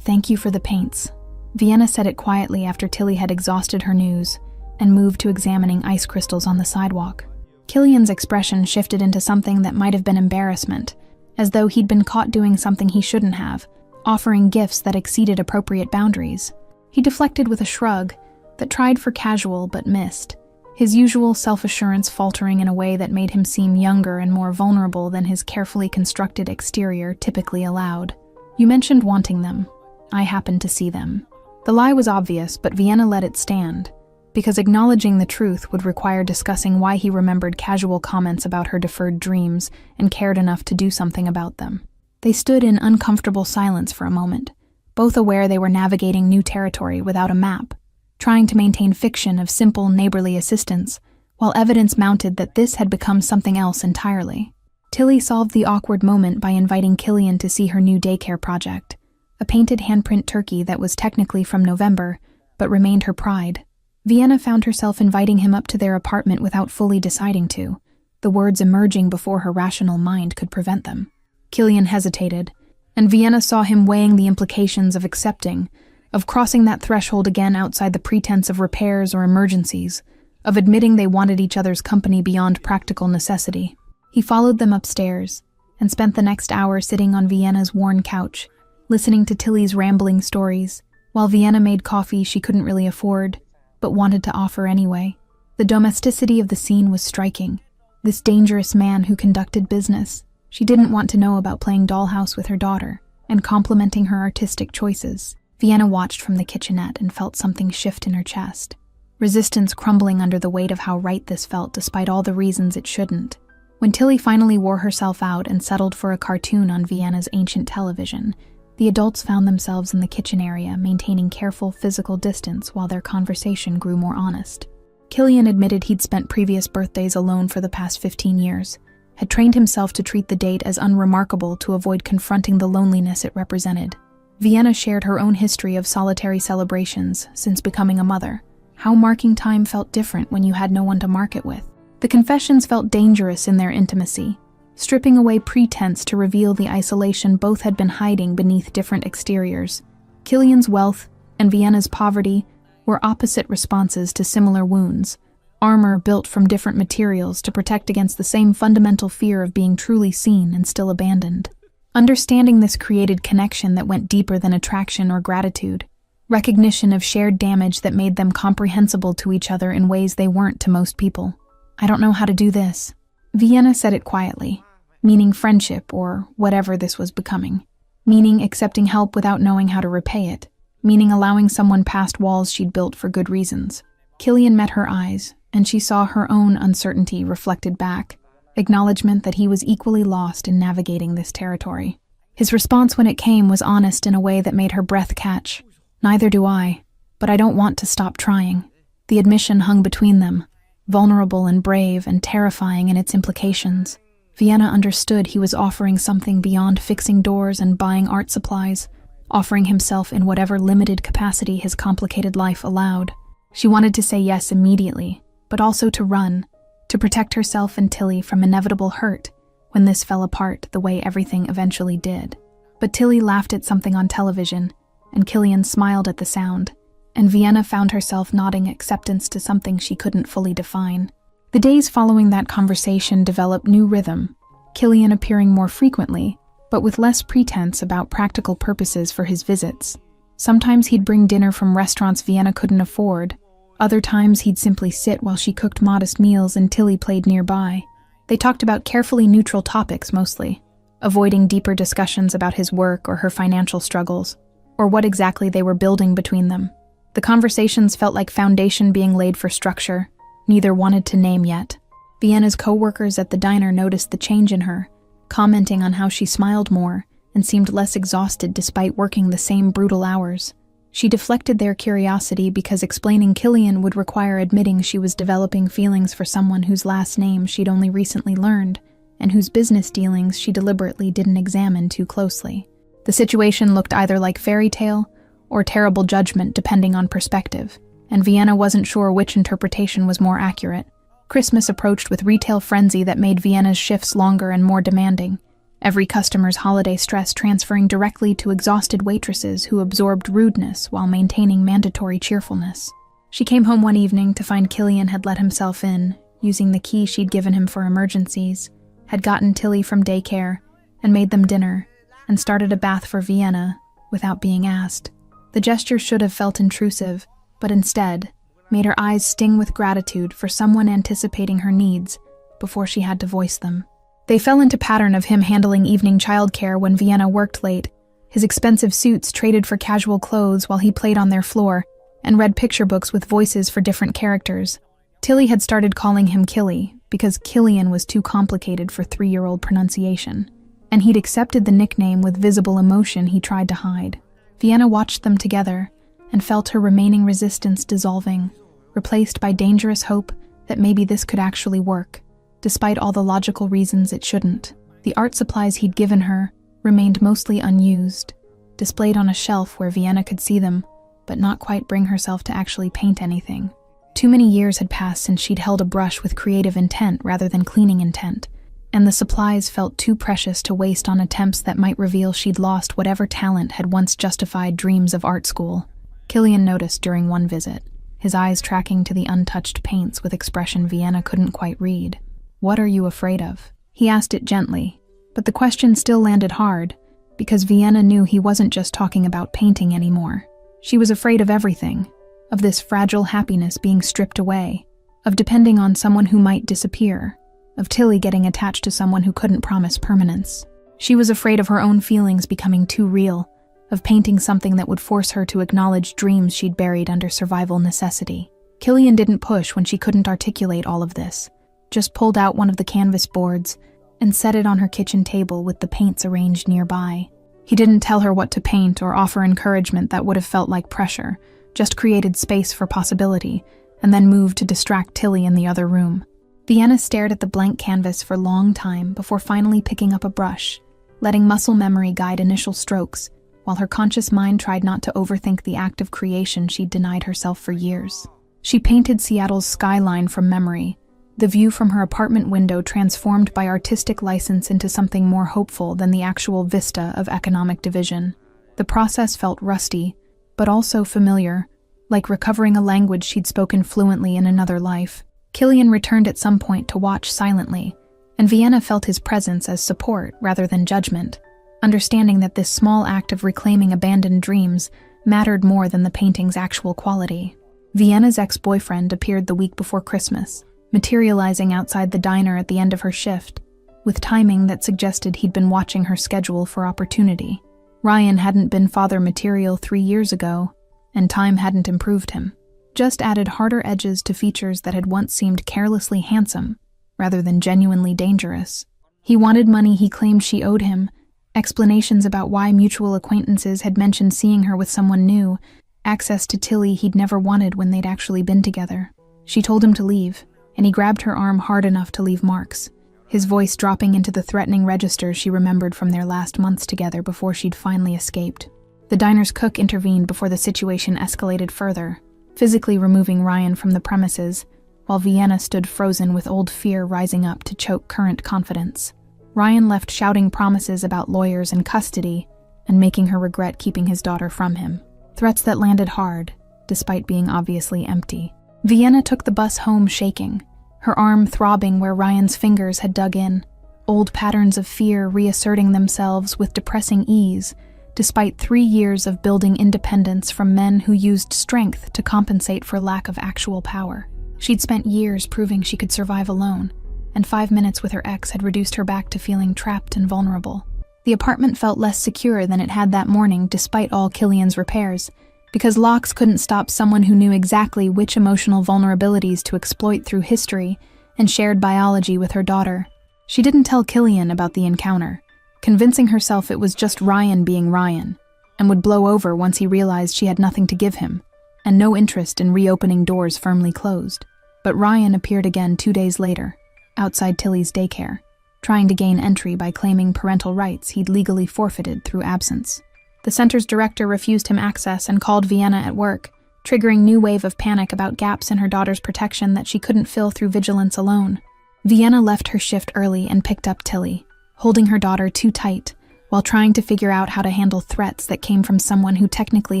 "Thank you for the paints." Vienna said it quietly after Tilly had exhausted her news and moved to examining ice crystals on the sidewalk. Killian's expression shifted into something that might have been embarrassment, as though he'd been caught doing something he shouldn't have, offering gifts that exceeded appropriate boundaries. He deflected with a shrug that tried for casual but missed, his usual self-assurance faltering in a way that made him seem younger and more vulnerable than his carefully constructed exterior typically allowed. "You mentioned wanting them. I happened to see them." The lie was obvious, but Vienna let it stand, because acknowledging the truth would require discussing why he remembered casual comments about her deferred dreams and cared enough to do something about them. They stood in uncomfortable silence for a moment, both aware they were navigating new territory without a map, trying to maintain fiction of simple neighborly assistance, while evidence mounted that this had become something else entirely. Tilly solved the awkward moment by inviting Killian to see her new daycare project, a painted handprint turkey that was technically from November, but remained her pride. Vienna found herself inviting him up to their apartment without fully deciding to, the words emerging before her rational mind could prevent them. Killian hesitated, and Vienna saw him weighing the implications of accepting, of crossing that threshold again outside the pretense of repairs or emergencies, of admitting they wanted each other's company beyond practical necessity. He followed them upstairs, and spent the next hour sitting on Vienna's worn couch, listening to Tilly's rambling stories, while Vienna made coffee she couldn't really afford, but wanted to offer anyway. The domesticity of the scene was striking. This dangerous man who conducted business. She didn't want to know about playing dollhouse with her daughter, and complimenting her artistic choices. Vienna watched from the kitchenette and felt something shift in her chest. Resistance crumbling under the weight of how right this felt despite all the reasons it shouldn't. When Tilly finally wore herself out and settled for a cartoon on Vienna's ancient television, the adults found themselves in the kitchen area maintaining careful physical distance while their conversation grew more honest. Killian admitted he'd spent previous birthdays alone for the past 15 years, had trained himself to treat the date as unremarkable to avoid confronting the loneliness it represented. Vienna shared her own history of solitary celebrations since becoming a mother, how marking time felt different when you had no one to mark it with. The confessions felt dangerous in their intimacy, stripping away pretense to reveal the isolation both had been hiding beneath different exteriors. Killian's wealth, and Vienna's poverty were opposite responses to similar wounds, armor built from different materials to protect against the same fundamental fear of being truly seen and still abandoned. Understanding this created connection that went deeper than attraction or gratitude, recognition of shared damage that made them comprehensible to each other in ways they weren't to most people. "I don't know how to do this." Vienna said it quietly, meaning friendship or whatever this was becoming, meaning accepting help without knowing how to repay it, meaning allowing someone past walls she'd built for good reasons. Killian met her eyes, and she saw her own uncertainty reflected back, acknowledgement that he was equally lost in navigating this territory. His response when it came was honest in a way that made her breath catch. "Neither do I, but I don't want to stop trying." The admission hung between them, vulnerable and brave and terrifying in its implications. Vienna understood he was offering something beyond fixing doors and buying art supplies, offering himself in whatever limited capacity his complicated life allowed. She wanted to say yes immediately, but also to run, to protect herself and Tilly from inevitable hurt when this fell apart the way everything eventually did. But Tilly laughed at something on television, and Killian smiled at the sound, and Vienna found herself nodding acceptance to something she couldn't fully define. The days following that conversation developed new rhythm, Killian appearing more frequently, but with less pretense about practical purposes for his visits. Sometimes he'd bring dinner from restaurants Vienna couldn't afford. Other times he'd simply sit while she cooked modest meals and Tilly played nearby. They talked about carefully neutral topics mostly, avoiding deeper discussions about his work or her financial struggles, or what exactly they were building between them. The conversations felt like foundation being laid for structure neither wanted to name yet. Vienna's co-workers at the diner noticed the change in her, commenting on how she smiled more and seemed less exhausted despite working the same brutal hours. She deflected their curiosity because explaining Killian would require admitting she was developing feelings for someone whose last name she'd only recently learned, and whose business dealings she deliberately didn't examine too closely. The situation looked either like fairy tale or terrible judgment depending on perspective, and Vienna wasn't sure which interpretation was more accurate. Christmas approached with retail frenzy that made Vienna's shifts longer and more demanding, every customer's holiday stress transferring directly to exhausted waitresses who absorbed rudeness while maintaining mandatory cheerfulness. She came home one evening to find Killian had let himself in, using the key she'd given him for emergencies, had gotten Tilly from daycare, and made them dinner, and started a bath for Vienna without being asked. The gesture should have felt intrusive, but instead made her eyes sting with gratitude for someone anticipating her needs before she had to voice them. They fell into pattern of him handling evening childcare when Vienna worked late, his expensive suits traded for casual clothes while he played on their floor and read picture books with voices for different characters. Tilly had started calling him Killy because Killian was too complicated for 3-year-old pronunciation, and he'd accepted the nickname with visible emotion he tried to hide. Vienna watched them together and felt her remaining resistance dissolving, replaced by dangerous hope that maybe this could actually work, despite all the logical reasons it shouldn't. The art supplies he'd given her remained mostly unused, displayed on a shelf where Vienna could see them, but not quite bring herself to actually paint anything. Too many years had passed since she'd held a brush with creative intent rather than cleaning intent, and the supplies felt too precious to waste on attempts that might reveal she'd lost whatever talent had once justified dreams of art school. Killian noticed during one visit, his eyes tracking to the untouched paints with expression Vienna couldn't quite read. "What are you afraid of?" He asked it gently, but the question still landed hard, because Vienna knew he wasn't just talking about painting anymore. She was afraid of everything, of this fragile happiness being stripped away, of depending on someone who might disappear, of Tilly getting attached to someone who couldn't promise permanence. She was afraid of her own feelings becoming too real, of painting something that would force her to acknowledge dreams she'd buried under survival necessity. Killian didn't push when she couldn't articulate all of this, just pulled out one of the canvas boards and set it on her kitchen table with the paints arranged nearby. He didn't tell her what to paint or offer encouragement that would have felt like pressure, just created space for possibility, and then moved to distract Tilly in the other room. Vienna stared at the blank canvas for a long time before finally picking up a brush, letting muscle memory guide initial strokes, while her conscious mind tried not to overthink the act of creation she'd denied herself for years. She painted Seattle's skyline from memory, the view from her apartment window transformed by artistic license into something more hopeful than the actual vista of economic division. The process felt rusty, but also familiar, like recovering a language she'd spoken fluently in another life. Killian returned at some point to watch silently, and Vienna felt his presence as support rather than judgment, understanding that this small act of reclaiming abandoned dreams mattered more than the painting's actual quality. Vienna's ex-boyfriend appeared the week before Christmas, materializing outside the diner at the end of her shift, with timing that suggested he'd been watching her schedule for opportunity. Ryan hadn't been father material 3 years ago, and time hadn't improved him, just added harder edges to features that had once seemed carelessly handsome, rather than genuinely dangerous. He wanted money he claimed she owed him, explanations about why mutual acquaintances had mentioned seeing her with someone new, access to Tilly he'd never wanted when they'd actually been together. She told him to leave, and he grabbed her arm hard enough to leave marks, his voice dropping into the threatening register she remembered from their last months together before she'd finally escaped. The diner's cook intervened before the situation escalated further, physically removing Ryan from the premises, while Vienna stood frozen with old fear rising up to choke current confidence. Ryan left shouting promises about lawyers and custody, and making her regret keeping his daughter from him. Threats that landed hard, despite being obviously empty. Vienna took the bus home shaking, her arm throbbing where Ryan's fingers had dug in, old patterns of fear reasserting themselves with depressing ease, despite 3 years of building independence from men who used strength to compensate for lack of actual power. She'd spent years proving she could survive alone, and 5 minutes with her ex had reduced her back to feeling trapped and vulnerable. The apartment felt less secure than it had that morning despite all Killian's repairs, because locks couldn't stop someone who knew exactly which emotional vulnerabilities to exploit through history and shared biology with her daughter. She didn't tell Killian about the encounter, convincing herself it was just Ryan being Ryan, and would blow over once he realized she had nothing to give him, and no interest in reopening doors firmly closed. But Ryan appeared again 2 days later, outside Tilly's daycare, trying to gain entry by claiming parental rights he'd legally forfeited through absence. The center's director refused him access and called Vienna at work, triggering new wave of panic about gaps in her daughter's protection that she couldn't fill through vigilance alone. Vienna left her shift early and picked up Tilly, holding her daughter too tight, while trying to figure out how to handle threats that came from someone who technically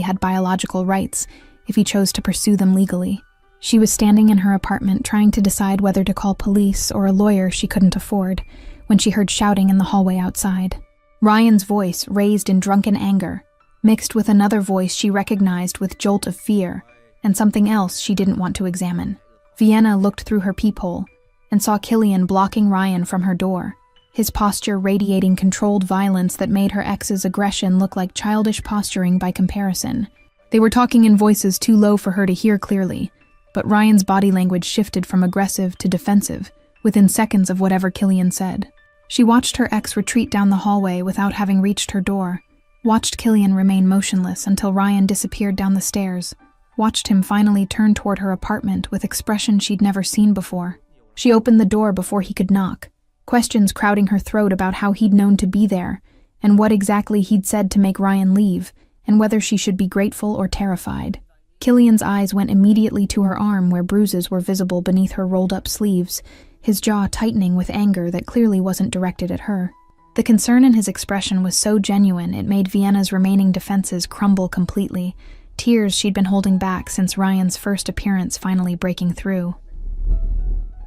had biological rights if he chose to pursue them legally. She was standing in her apartment trying to decide whether to call police or a lawyer she couldn't afford, when she heard shouting in the hallway outside. Ryan's voice, raised in drunken anger, mixed with another voice she recognized with jolt of fear, and something else she didn't want to examine. Vienna looked through her peephole and saw Killian blocking Ryan from her door, his posture radiating controlled violence that made her ex's aggression look like childish posturing by comparison. They were talking in voices too low for her to hear clearly, but Ryan's body language shifted from aggressive to defensive within seconds of whatever Killian said. She watched her ex retreat down the hallway without having reached her door, watched Killian remain motionless until Ryan disappeared down the stairs, watched him finally turn toward her apartment with expression she'd never seen before. She opened the door before he could knock, questions crowding her throat about how he'd known to be there, and what exactly he'd said to make Ryan leave, and whether she should be grateful or terrified. Killian's eyes went immediately to her arm where bruises were visible beneath her rolled-up sleeves, his jaw tightening with anger that clearly wasn't directed at her. The concern in his expression was so genuine it made Vienna's remaining defenses crumble completely, tears she'd been holding back since Ryan's first appearance finally breaking through.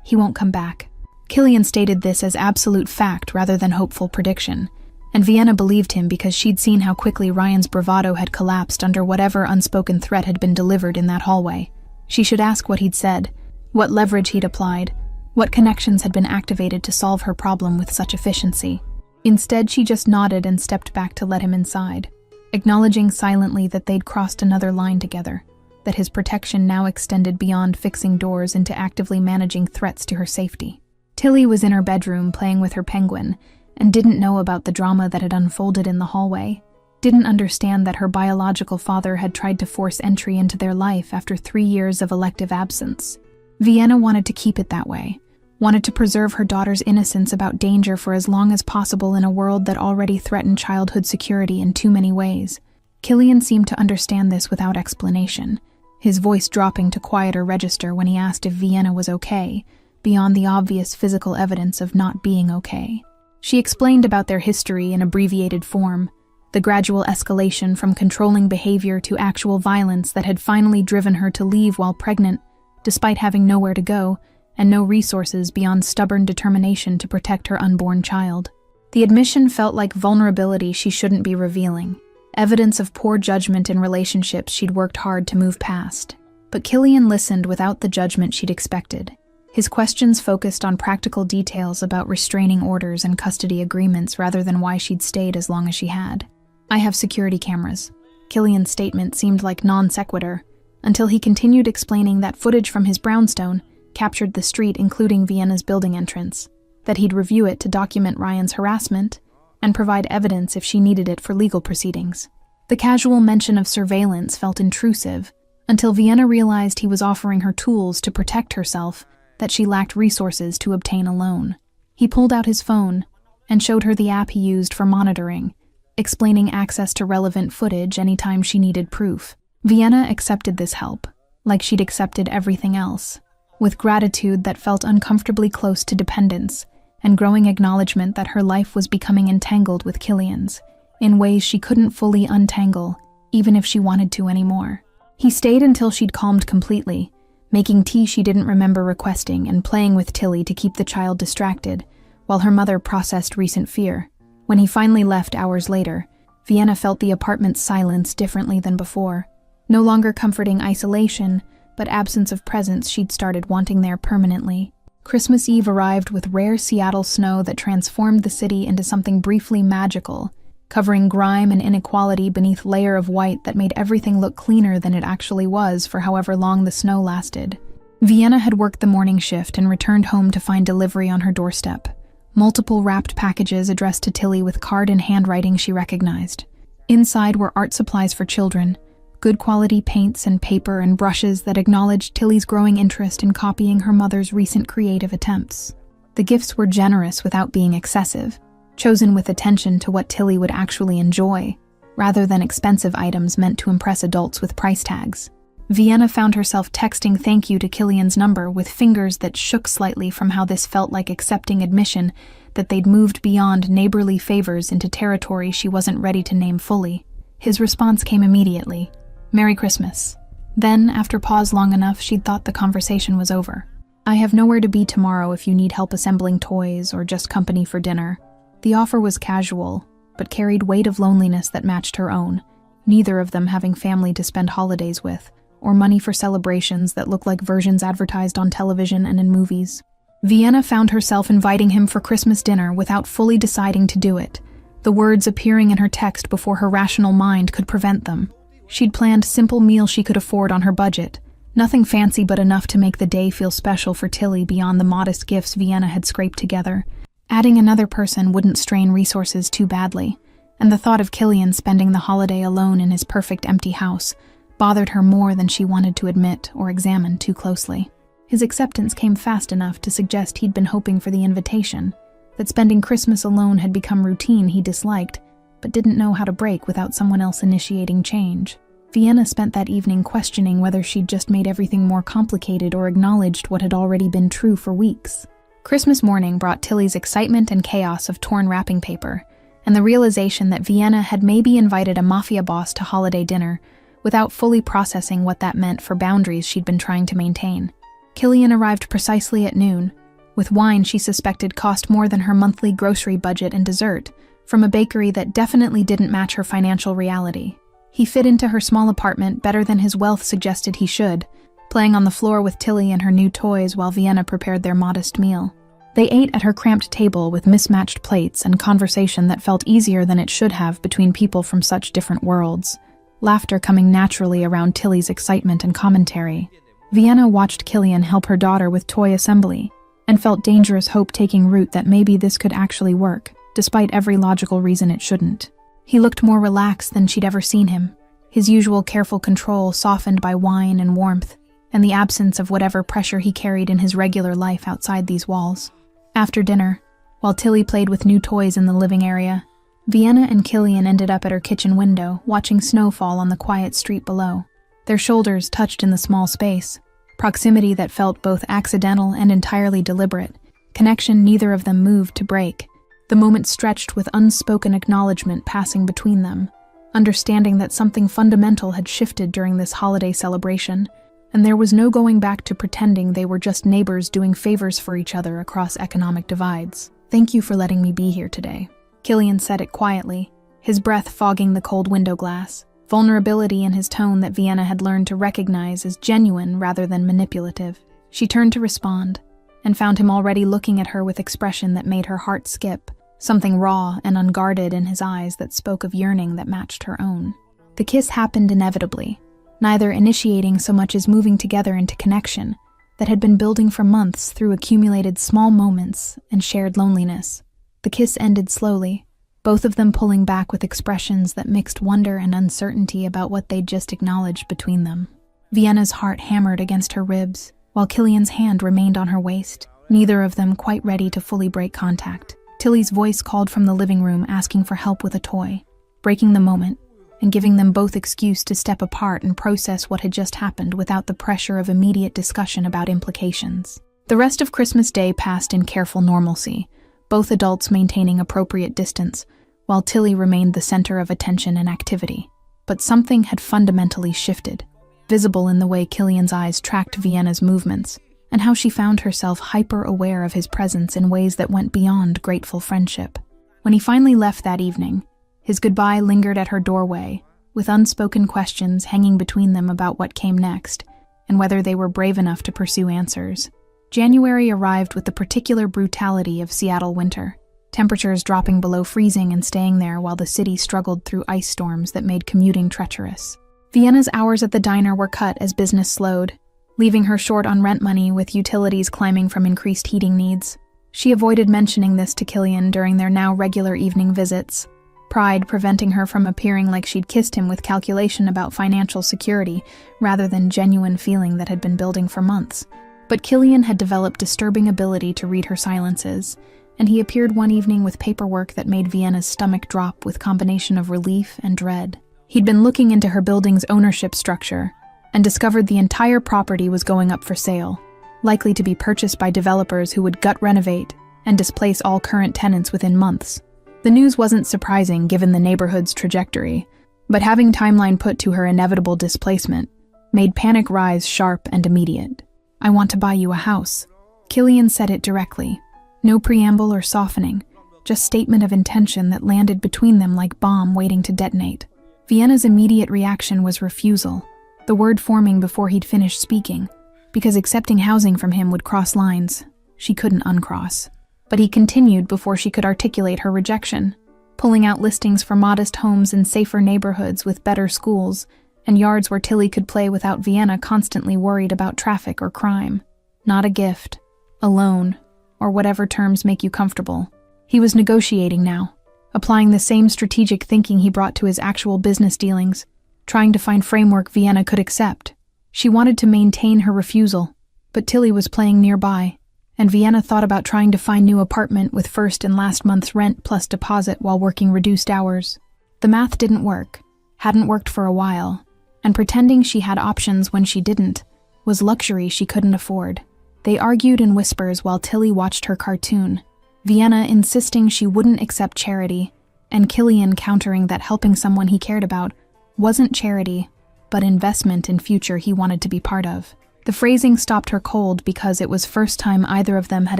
He won't come back. Killian stated this as absolute fact rather than hopeful prediction, and Vienna believed him because she'd seen how quickly Ryan's bravado had collapsed under whatever unspoken threat had been delivered in that hallway. She should ask what he'd said, what leverage he'd applied, what connections had been activated to solve her problem with such efficiency. Instead, she just nodded and stepped back to let him inside, acknowledging silently that they'd crossed another line together, that his protection now extended beyond fixing doors into actively managing threats to her safety. Tilly was in her bedroom playing with her penguin and didn't know about the drama that had unfolded in the hallway, didn't understand that her biological father had tried to force entry into their life after 3 years of elective absence. Vienna wanted to keep it that way, wanted to preserve her daughter's innocence about danger for as long as possible in a world that already threatened childhood security in too many ways. Killian seemed to understand this without explanation, his voice dropping to quieter register when he asked if Vienna was okay, beyond the obvious physical evidence of not being okay. She explained about their history in abbreviated form, the gradual escalation from controlling behavior to actual violence that had finally driven her to leave while pregnant, despite having nowhere to go and no resources beyond stubborn determination to protect her unborn child. The admission felt like vulnerability she shouldn't be revealing, evidence of poor judgment in relationships she'd worked hard to move past. But Killian listened without the judgment she'd expected. His questions focused on practical details about restraining orders and custody agreements rather than why she'd stayed as long as she had. "I have security cameras." Killian's statement seemed like non sequitur, until he continued explaining that footage from his brownstone captured the street including Vienna's building entrance, that he'd review it to document Ryan's harassment and provide evidence if she needed it for legal proceedings. The casual mention of surveillance felt intrusive, until Vienna realized he was offering her tools to protect herself that she lacked resources to obtain alone. He pulled out his phone and showed her the app he used for monitoring, explaining access to relevant footage anytime she needed proof. Vienna accepted this help, like she'd accepted everything else, with gratitude that felt uncomfortably close to dependence and growing acknowledgement that her life was becoming entangled with Killian's, in ways she couldn't fully untangle, even if she wanted to anymore. He stayed until she'd calmed completely, making tea she didn't remember requesting and playing with Tilly to keep the child distracted, while her mother processed recent fear. When he finally left hours later, Vienna felt the apartment's silence differently than before. No longer comforting isolation, but absence of presence she'd started wanting there permanently. Christmas Eve arrived with rare Seattle snow that transformed the city into something briefly magical, covering grime and inequality beneath a layer of white that made everything look cleaner than it actually was for however long the snow lasted. Vienna had worked the morning shift and returned home to find delivery on her doorstep. Multiple wrapped packages addressed to Tilly with card and handwriting she recognized. Inside were art supplies for children, good quality paints and paper and brushes that acknowledged Tilly's growing interest in copying her mother's recent creative attempts. The gifts were generous without being excessive, chosen with attention to what Tilly would actually enjoy, rather than expensive items meant to impress adults with price tags. Vienna found herself texting thank you to Killian's number with fingers that shook slightly from how this felt like accepting admission that they'd moved beyond neighborly favors into territory she wasn't ready to name fully. His response came immediately. "Merry Christmas." Then, after pause long enough, she'd thought the conversation was over. "I have nowhere to be tomorrow if you need help assembling toys or just company for dinner." The offer was casual, but carried weight of loneliness that matched her own, neither of them having family to spend holidays with, or money for celebrations that looked like versions advertised on television and in movies. Vienna found herself inviting him for Christmas dinner without fully deciding to do it, the words appearing in her text before her rational mind could prevent them. She'd planned simple meals she could afford on her budget, nothing fancy but enough to make the day feel special for Tilly beyond the modest gifts Vienna had scraped together. Adding another person wouldn't strain resources too badly, and the thought of Killian spending the holiday alone in his perfect empty house bothered her more than she wanted to admit or examine too closely. His acceptance came fast enough to suggest he'd been hoping for the invitation, that spending Christmas alone had become routine he disliked, but didn't know how to break without someone else initiating change. Vienna spent that evening questioning whether she'd just made everything more complicated or acknowledged what had already been true for weeks. Christmas morning brought Tilly's excitement and chaos of torn wrapping paper, and the realization that Vienna had maybe invited a Mafia boss to holiday dinner without fully processing what that meant for boundaries she'd been trying to maintain. Killian arrived precisely at noon, with wine she suspected cost more than her monthly grocery budget and dessert, from a bakery that definitely didn't match her financial reality. He fit into her small apartment better than his wealth suggested he should, playing on the floor with Tilly and her new toys while Vienna prepared their modest meal. They ate at her cramped table with mismatched plates and conversation that felt easier than it should have between people from such different worlds, laughter coming naturally around Tilly's excitement and commentary. Vienna watched Killian help her daughter with toy assembly, and felt dangerous hope taking root that maybe this could actually work, despite every logical reason it shouldn't. He looked more relaxed than she'd ever seen him, his usual careful control softened by wine and warmth, and the absence of whatever pressure he carried in his regular life outside these walls. After dinner, while Tilly played with new toys in the living area, Vienna and Killian ended up at her kitchen window, watching snow fall on the quiet street below. Their shoulders touched in the small space, proximity that felt both accidental and entirely deliberate, connection neither of them moved to break. The moment stretched with unspoken acknowledgement passing between them, understanding that something fundamental had shifted during this holiday celebration, and there was no going back to pretending they were just neighbors doing favors for each other across economic divides. "Thank you for letting me be here today." Killian said it quietly, his breath fogging the cold window glass, vulnerability in his tone that Vienna had learned to recognize as genuine rather than manipulative. She turned to respond, and found him already looking at her with expression that made her heart skip, something raw and unguarded in his eyes that spoke of yearning that matched her own. The kiss happened inevitably, neither initiating so much as moving together into connection that had been building for months through accumulated small moments and shared loneliness. The kiss ended slowly, both of them pulling back with expressions that mixed wonder and uncertainty about what they'd just acknowledged between them. Vienna's heart hammered against her ribs, while Killian's hand remained on her waist, neither of them quite ready to fully break contact. Tilly's voice called from the living room asking for help with a toy, breaking the moment, and giving them both excuse to step apart and process what had just happened without the pressure of immediate discussion about implications. The rest of Christmas Day passed in careful normalcy, both adults maintaining appropriate distance, while Tilly remained the center of attention and activity. But something had fundamentally shifted, visible in the way Killian's eyes tracked Vienna's movements, and how she found herself hyper-aware of his presence in ways that went beyond grateful friendship. When he finally left that evening, his goodbye lingered at her doorway, with unspoken questions hanging between them about what came next, and whether they were brave enough to pursue answers. January arrived with the particular brutality of Seattle winter, temperatures dropping below freezing and staying there while the city struggled through ice storms that made commuting treacherous. Vienna's hours at the diner were cut as business slowed, leaving her short on rent money with utilities climbing from increased heating needs. She avoided mentioning this to Killian during their now regular evening visits, pride preventing her from appearing like she'd kissed him with calculation about financial security rather than genuine feeling that had been building for months. But Killian had developed disturbing ability to read her silences, and he appeared one evening with paperwork that made Vienna's stomach drop with combination of relief and dread. He'd been looking into her building's ownership structure, and discovered the entire property was going up for sale, likely to be purchased by developers who would gut renovate and displace all current tenants within months. The news wasn't surprising given the neighborhood's trajectory, but having timeline put to her inevitable displacement made panic rise sharp and immediate. "I want to buy you a house." Killian said it directly. No preamble or softening, just statement of intention that landed between them like bomb waiting to detonate. Vienna's immediate reaction was refusal, the word forming before he'd finished speaking, because accepting housing from him would cross lines she couldn't uncross. But he continued before she could articulate her rejection, pulling out listings for modest homes in safer neighborhoods with better schools, and yards where Tilly could play without Vienna constantly worried about traffic or crime. Not a gift, a loan, or whatever terms make you comfortable. He was negotiating now, applying the same strategic thinking he brought to his actual business dealings, trying to find framework Vienna could accept. She wanted to maintain her refusal, but Tilly was playing nearby, and Vienna thought about trying to find new apartment with first and last month's rent plus deposit while working reduced hours. The math didn't work, hadn't worked for a while, and pretending she had options when she didn't was luxury she couldn't afford. They argued in whispers while Tilly watched her cartoon, Vienna insisting she wouldn't accept charity, and Killian countering that helping someone he cared about wasn't charity, but investment in future he wanted to be part of. The phrasing stopped her cold because it was first time either of them had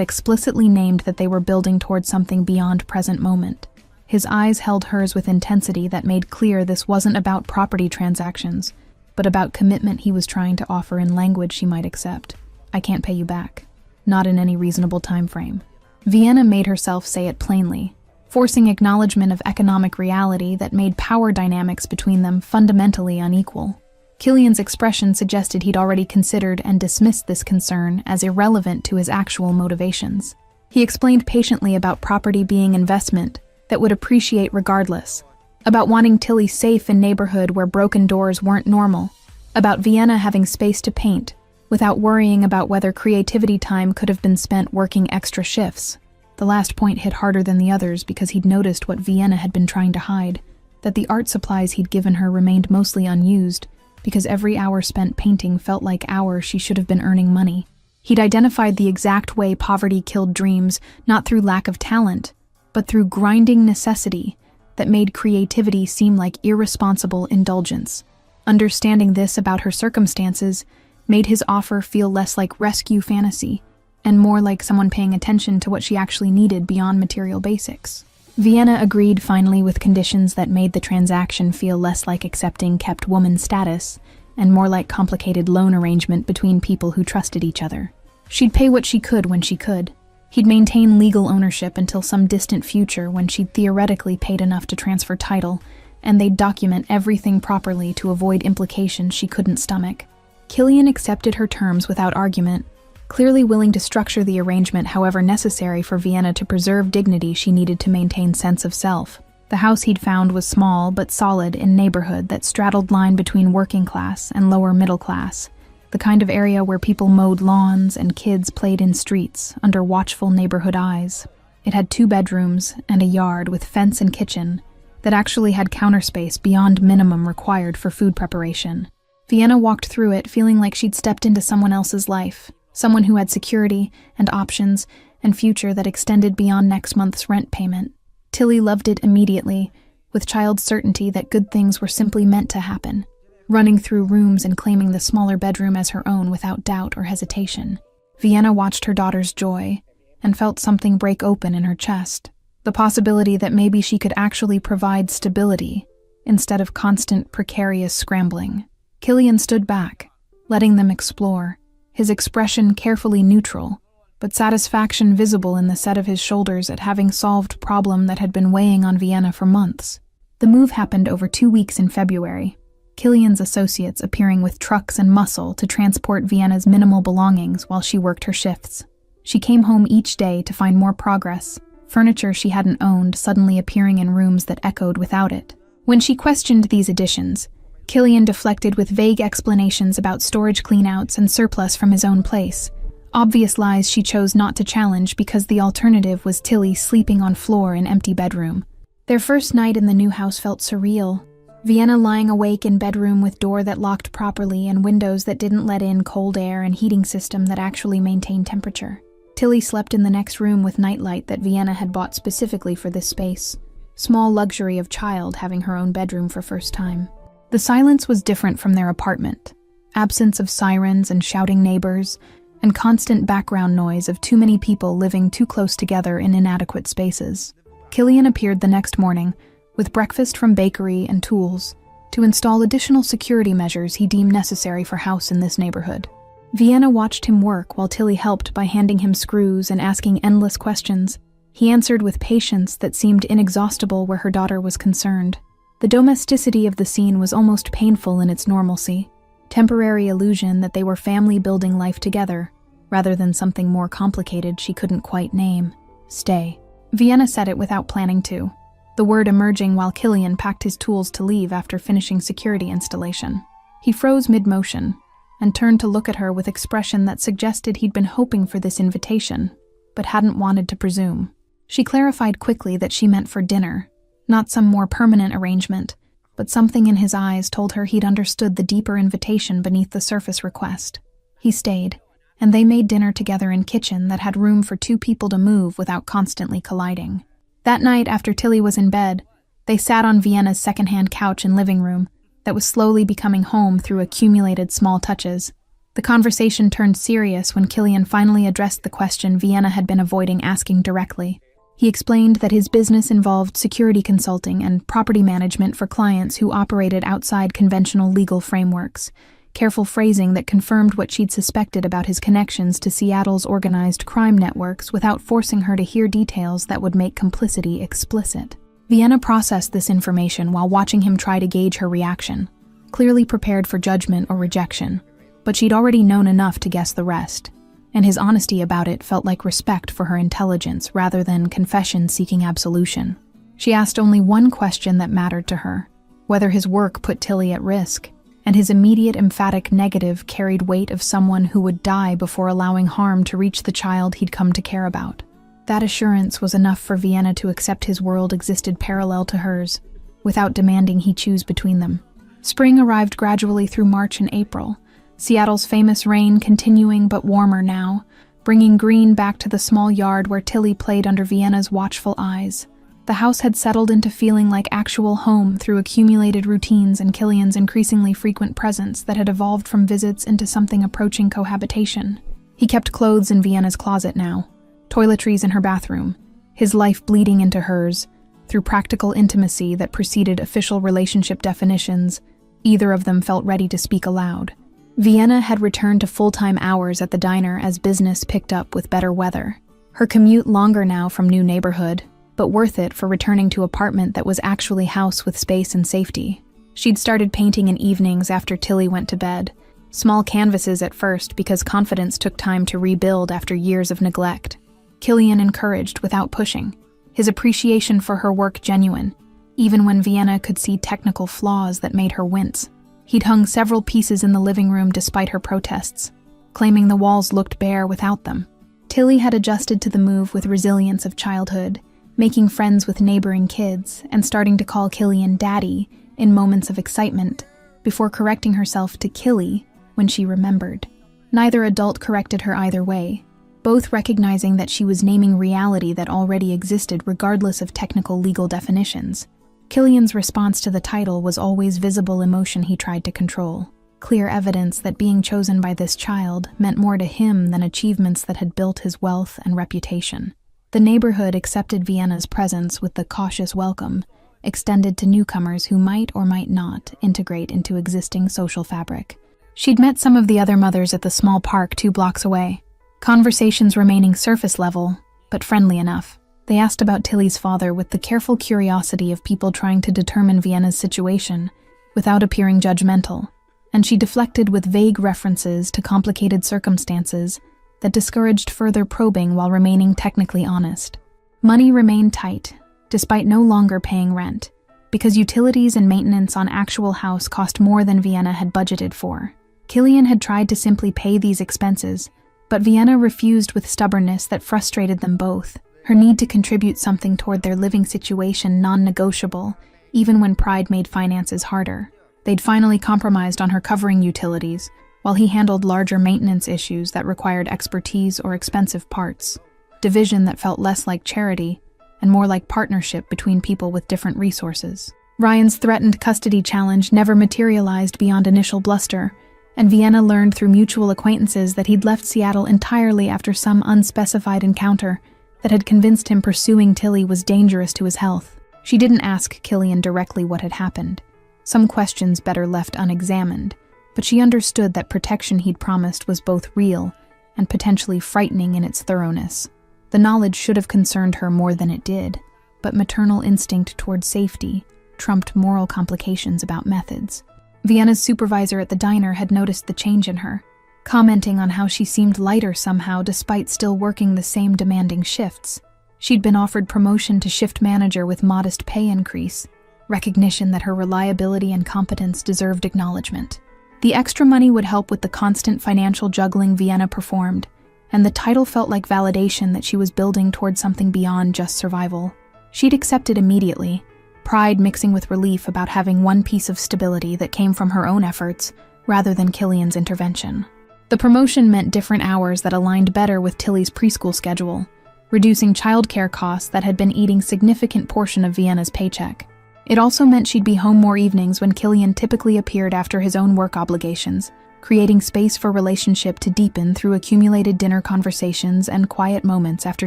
explicitly named that they were building towards something beyond present moment. His eyes held hers with intensity that made clear this wasn't about property transactions, but about commitment he was trying to offer in language she might accept. "I can't pay you back. Not in any reasonable time frame." Vienna made herself say it plainly, forcing acknowledgement of economic reality that made power dynamics between them fundamentally unequal. Killian's expression suggested he'd already considered and dismissed this concern as irrelevant to his actual motivations. He explained patiently about property being investment that would appreciate regardless, about wanting Tilly safe in neighborhood where broken doors weren't normal, about Vienna having space to paint, without worrying about whether creativity time could have been spent working extra shifts. The last point hit harder than the others because he'd noticed what Vienna had been trying to hide, that the art supplies he'd given her remained mostly unused, because every hour spent painting felt like hours she should have been earning money. He'd identified the exact way poverty killed dreams, not through lack of talent, but through grinding necessity that made creativity seem like irresponsible indulgence. Understanding this about her circumstances made his offer feel less like rescue fantasy and more like someone paying attention to what she actually needed beyond material basics. Vienna agreed finally with conditions that made the transaction feel less like accepting kept woman status and more like complicated loan arrangement between people who trusted each other. She'd pay what she could when she could. He'd maintain legal ownership until some distant future when she'd theoretically paid enough to transfer title, and they'd document everything properly to avoid implications she couldn't stomach. Killian accepted her terms without argument, clearly willing to structure the arrangement however necessary for Vienna to preserve dignity she needed to maintain sense of self. The house he'd found was small but solid in a neighborhood that straddled line between working class and lower middle class, the kind of area where people mowed lawns and kids played in streets under watchful neighborhood eyes. It had 2 bedrooms and a yard with fence and kitchen that actually had counter space beyond minimum required for food preparation. Vienna walked through it feeling like she'd stepped into someone else's life, someone who had security and options and future that extended beyond next month's rent payment. Tilly loved it immediately, with child's certainty that good things were simply meant to happen, running through rooms and claiming the smaller bedroom as her own without doubt or hesitation. Vienna watched her daughter's joy and felt something break open in her chest, the possibility that maybe she could actually provide stability instead of constant precarious scrambling. Killian stood back, letting them explore, his expression carefully neutral, but satisfaction visible in the set of his shoulders at having solved a problem that had been weighing on Vienna for months. The move happened over 2 weeks in February, Killian's associates appearing with trucks and muscle to transport Vienna's minimal belongings while she worked her shifts. She came home each day to find more progress, furniture she hadn't owned suddenly appearing in rooms that echoed without it. When she questioned these additions, Killian deflected with vague explanations about storage cleanouts and surplus from his own place, obvious lies she chose not to challenge because the alternative was Tilly sleeping on floor in empty bedroom. Their first night in the new house felt surreal. Vienna lying awake in bedroom with door that locked properly and windows that didn't let in cold air and heating system that actually maintained temperature. Tilly slept in the next room with nightlight that Vienna had bought specifically for this space. Small luxury of child having her own bedroom for first time. The silence was different from their apartment. Absence of sirens and shouting neighbors, and constant background noise of too many people living too close together in inadequate spaces. Killian appeared the next morning, with breakfast from bakery and tools, to install additional security measures he deemed necessary for house in this neighborhood. Vienna watched him work while Tilly helped by handing him screws and asking endless questions. He answered with patience that seemed inexhaustible where her daughter was concerned. The domesticity of the scene was almost painful in its normalcy, temporary illusion that they were family building life together, rather than something more complicated she couldn't quite name. Stay. Vienna said it without planning to, the word emerging while Killian packed his tools to leave after finishing security installation. He froze mid-motion and turned to look at her with expression that suggested he'd been hoping for this invitation, but hadn't wanted to presume. She clarified quickly that she meant for dinner, not some more permanent arrangement, but something in his eyes told her he'd understood the deeper invitation beneath the surface request. He stayed, and they made dinner together in kitchen that had room for 2 people to move without constantly colliding. That night, after Tilly was in bed, they sat on Vienna's secondhand couch in living room that was slowly becoming home through accumulated small touches. The conversation turned serious when Killian finally addressed the question Vienna had been avoiding asking directly. He explained that his business involved security consulting and property management for clients who operated outside conventional legal frameworks, careful phrasing that confirmed what she'd suspected about his connections to Seattle's organized crime networks without forcing her to hear details that would make complicity explicit. Vienna processed this information while watching him try to gauge her reaction, clearly prepared for judgment or rejection, but she'd already known enough to guess the rest, and his honesty about it felt like respect for her intelligence rather than confession seeking absolution. She asked only one question that mattered to her, whether his work put Tilly at risk, and his immediate emphatic negative carried weight of someone who would die before allowing harm to reach the child he'd come to care about. That assurance was enough for Vienna to accept his world existed parallel to hers, without demanding he choose between them. Spring arrived gradually through March and April, Seattle's famous rain continuing but warmer now, bringing green back to the small yard where Tilly played under Vienna's watchful eyes. The house had settled into feeling like actual home through accumulated routines and Killian's increasingly frequent presence that had evolved from visits into something approaching cohabitation. He kept clothes in Vienna's closet now, toiletries in her bathroom, his life bleeding into hers, through practical intimacy that preceded official relationship definitions. Either of them felt ready to speak aloud. Vienna had returned to full-time hours at the diner as business picked up with better weather. Her commute longer now from new neighborhood, but worth it for returning to apartment that was actually house with space and safety. She'd started painting in evenings after Tilly went to bed. Small canvases at first because confidence took time to rebuild after years of neglect. Killian encouraged without pushing, his appreciation for her work genuine, even when Vienna could see technical flaws that made her wince. He'd hung several pieces in the living room despite her protests, claiming the walls looked bare without them. Tilly had adjusted to the move with resilience of childhood, making friends with neighboring kids and starting to call Killian Daddy in moments of excitement, before correcting herself to Killy when she remembered. Neither adult corrected her either way, both recognizing that she was naming reality that already existed regardless of technical legal definitions. Killian's response to the title was always visible emotion he tried to control, clear evidence that being chosen by this child meant more to him than achievements that had built his wealth and reputation. The neighborhood accepted Vienna's presence with the cautious welcome, extended to newcomers who might or might not integrate into existing social fabric. She'd met some of the other mothers at the small park 2 blocks away, conversations remaining surface level, but friendly enough. They asked about Tilly's father with the careful curiosity of people trying to determine Vienna's situation, without appearing judgmental, and she deflected with vague references to complicated circumstances that discouraged further probing while remaining technically honest. Money remained tight, despite no longer paying rent, because utilities and maintenance on actual house cost more than Vienna had budgeted for. Killian had tried to simply pay these expenses, but Vienna refused with stubbornness that frustrated them both, her need to contribute something toward their living situation non-negotiable, even when pride made finances harder. They'd finally compromised on her covering utilities, while he handled larger maintenance issues that required expertise or expensive parts, division that felt less like charity and more like partnership between people with different resources. Ryan's threatened custody challenge never materialized beyond initial bluster, and Vienna learned through mutual acquaintances that he'd left Seattle entirely after some unspecified encounter that had convinced him pursuing Tilly was dangerous to his health. She didn't ask Killian directly what had happened, some questions better left unexamined, but she understood that protection he'd promised was both real and potentially frightening in its thoroughness. The knowledge should have concerned her more than it did, but maternal instinct toward safety trumped moral complications about methods. Vienna's supervisor at the diner had noticed the change in her, commenting on how she seemed lighter somehow despite still working the same demanding shifts. She'd been offered promotion to shift manager with modest pay increase, recognition that her reliability and competence deserved acknowledgement. The extra money would help with the constant financial juggling Vienna performed, and the title felt like validation that she was building toward something beyond just survival. She'd accepted immediately, pride mixing with relief about having one piece of stability that came from her own efforts rather than Killian's intervention. The promotion meant different hours that aligned better with Tilly's preschool schedule, reducing childcare costs that had been eating significant portion of Vienna's paycheck. It also meant she'd be home more evenings when Killian typically appeared after his own work obligations, creating space for relationship to deepen through accumulated dinner conversations and quiet moments after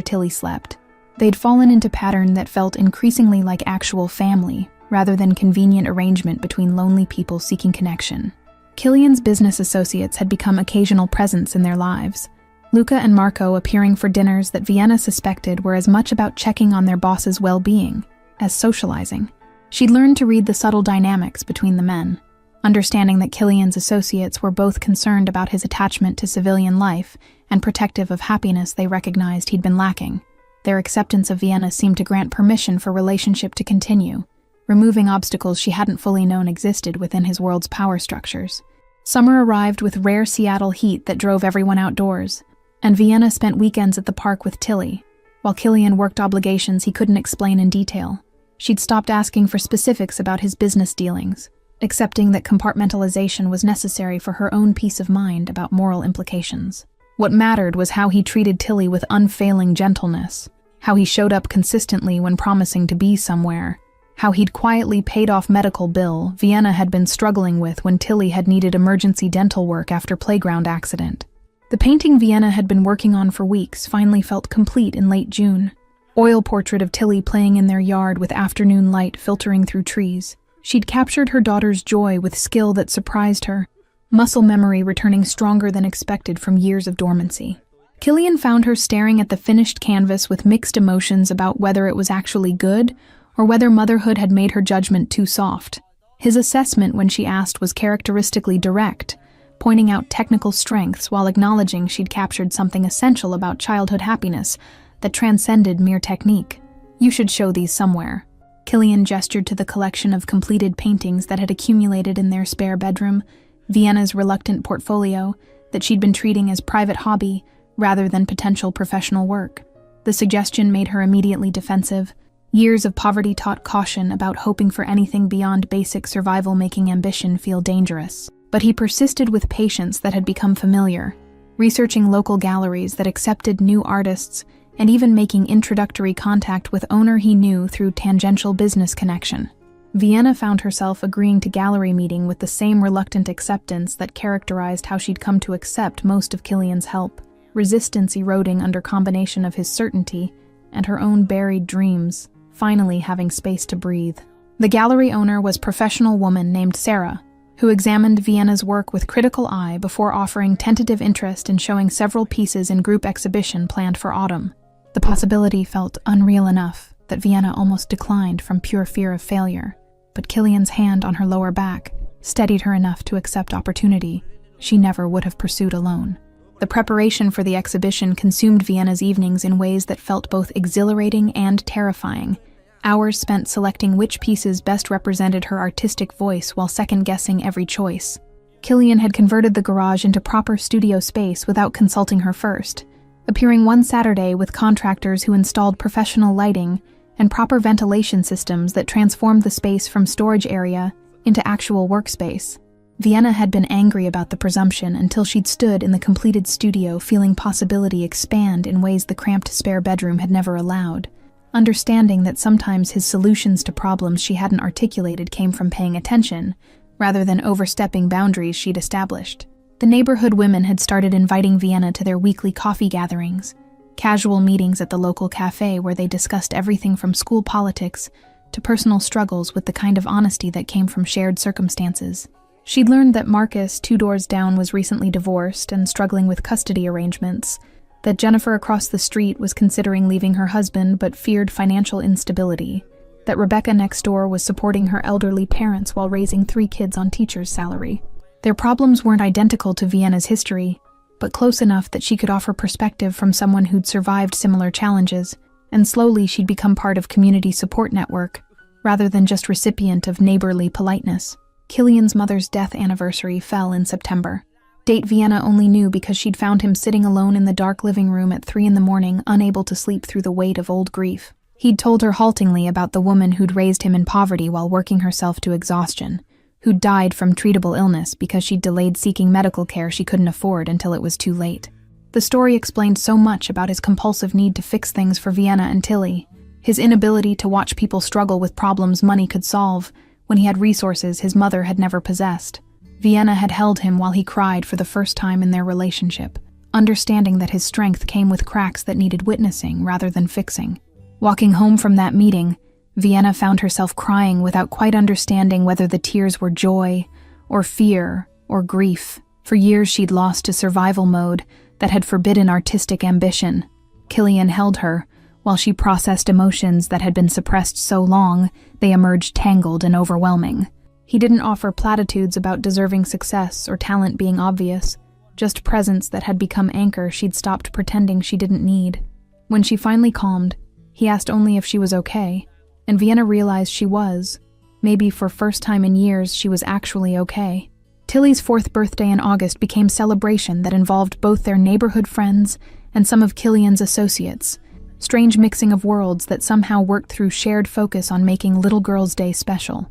Tilly slept. They'd fallen into pattern that felt increasingly like actual family, rather than convenient arrangement between lonely people seeking connection. Killian's business associates had become occasional presence in their lives, Luca and Marco appearing for dinners that Vienna suspected were as much about checking on their boss's well-being as socializing. She'd learned to read the subtle dynamics between the men, understanding that Killian's associates were both concerned about his attachment to civilian life and protective of happiness they recognized he'd been lacking. Their acceptance of Vienna seemed to grant permission for relationship to continue, removing obstacles she hadn't fully known existed within his world's power structures. Summer arrived with rare Seattle heat that drove everyone outdoors, and Vienna spent weekends at the park with Tilly, while Killian worked obligations he couldn't explain in detail. She'd stopped asking for specifics about his business dealings, accepting that compartmentalization was necessary for her own peace of mind about moral implications. What mattered was how he treated Tilly with unfailing gentleness, how he showed up consistently when promising to be somewhere, how he'd quietly paid off medical bill Vienna had been struggling with when Tilly had needed emergency dental work after playground accident. The painting Vienna had been working on for weeks finally felt complete in late June. Oil portrait of Tilly playing in their yard with afternoon light filtering through trees. She'd captured her daughter's joy with skill that surprised her, muscle memory returning stronger than expected from years of dormancy. Killian found her staring at the finished canvas with mixed emotions about whether it was actually good or whether motherhood had made her judgment too soft. His assessment when she asked was characteristically direct, pointing out technical strengths while acknowledging she'd captured something essential about childhood happiness that transcended mere technique. "You should show these somewhere." Killian gestured to the collection of completed paintings that had accumulated in their spare bedroom, Vienna's reluctant portfolio that she'd been treating as private hobby rather than potential professional work. The suggestion made her immediately defensive. Years of poverty taught caution about hoping for anything beyond basic survival, making ambition feel dangerous. But he persisted with patience that had become familiar, researching local galleries that accepted new artists and even making introductory contact with owner he knew through tangential business connection. Vienna found herself agreeing to gallery meeting with the same reluctant acceptance that characterized how she'd come to accept most of Killian's help, resistance eroding under combination of his certainty and her own buried dreams, finally having space to breathe. The gallery owner was a professional woman named Sarah, who examined Vienna's work with critical eye before offering tentative interest in showing several pieces in group exhibition planned for autumn. The possibility felt unreal enough that Vienna almost declined from pure fear of failure, but Killian's hand on her lower back steadied her enough to accept opportunity she never would have pursued alone. The preparation for the exhibition consumed Vienna's evenings in ways that felt both exhilarating and terrifying, hours spent selecting which pieces best represented her artistic voice while second-guessing every choice. Killian had converted the garage into proper studio space without consulting her first, appearing one Saturday with contractors who installed professional lighting and proper ventilation systems that transformed the space from storage area into actual workspace. Vienna had been angry about the presumption until she'd stood in the completed studio feeling possibility expand in ways the cramped spare bedroom had never allowed, understanding that sometimes his solutions to problems she hadn't articulated came from paying attention, rather than overstepping boundaries she'd established. The neighborhood women had started inviting Vienna to their weekly coffee gatherings, casual meetings at the local cafe where they discussed everything from school politics to personal struggles with the kind of honesty that came from shared circumstances. She'd learned that Marcus, 2 doors down, was recently divorced and struggling with custody arrangements, that Jennifer across the street was considering leaving her husband but feared financial instability, that Rebecca next door was supporting her elderly parents while raising 3 kids on teacher's salary. Their problems weren't identical to Vienna's history, but close enough that she could offer perspective from someone who'd survived similar challenges, and slowly she'd become part of community support network, rather than just recipient of neighborly politeness. Killian's mother's death anniversary fell in September. Date Vienna only knew because she'd found him sitting alone in the dark living room at 3 a.m, unable to sleep through the weight of old grief. He'd told her haltingly about the woman who'd raised him in poverty while working herself to exhaustion, who'd died from treatable illness because she'd delayed seeking medical care she couldn't afford until it was too late. The story explained so much about his compulsive need to fix things for Vienna and Tilly, his inability to watch people struggle with problems money could solve when he had resources his mother had never possessed. Vienna had held him while he cried for the first time in their relationship, understanding that his strength came with cracks that needed witnessing rather than fixing. Walking home from that meeting, Vienna found herself crying without quite understanding whether the tears were joy, or fear, or grief. For years she'd lost to survival mode that had forbidden artistic ambition. Killian held her, while she processed emotions that had been suppressed so long they emerged tangled and overwhelming. He didn't offer platitudes about deserving success or talent being obvious, just presence that had become anchor she'd stopped pretending she didn't need. When she finally calmed, he asked only if she was okay, and Vienna realized she was. Maybe for first time in years she was actually okay. Tilly's 4th birthday in August became celebration that involved both their neighborhood friends and some of Killian's associates. Strange mixing of worlds that somehow worked through shared focus on making Little Girl's Day special.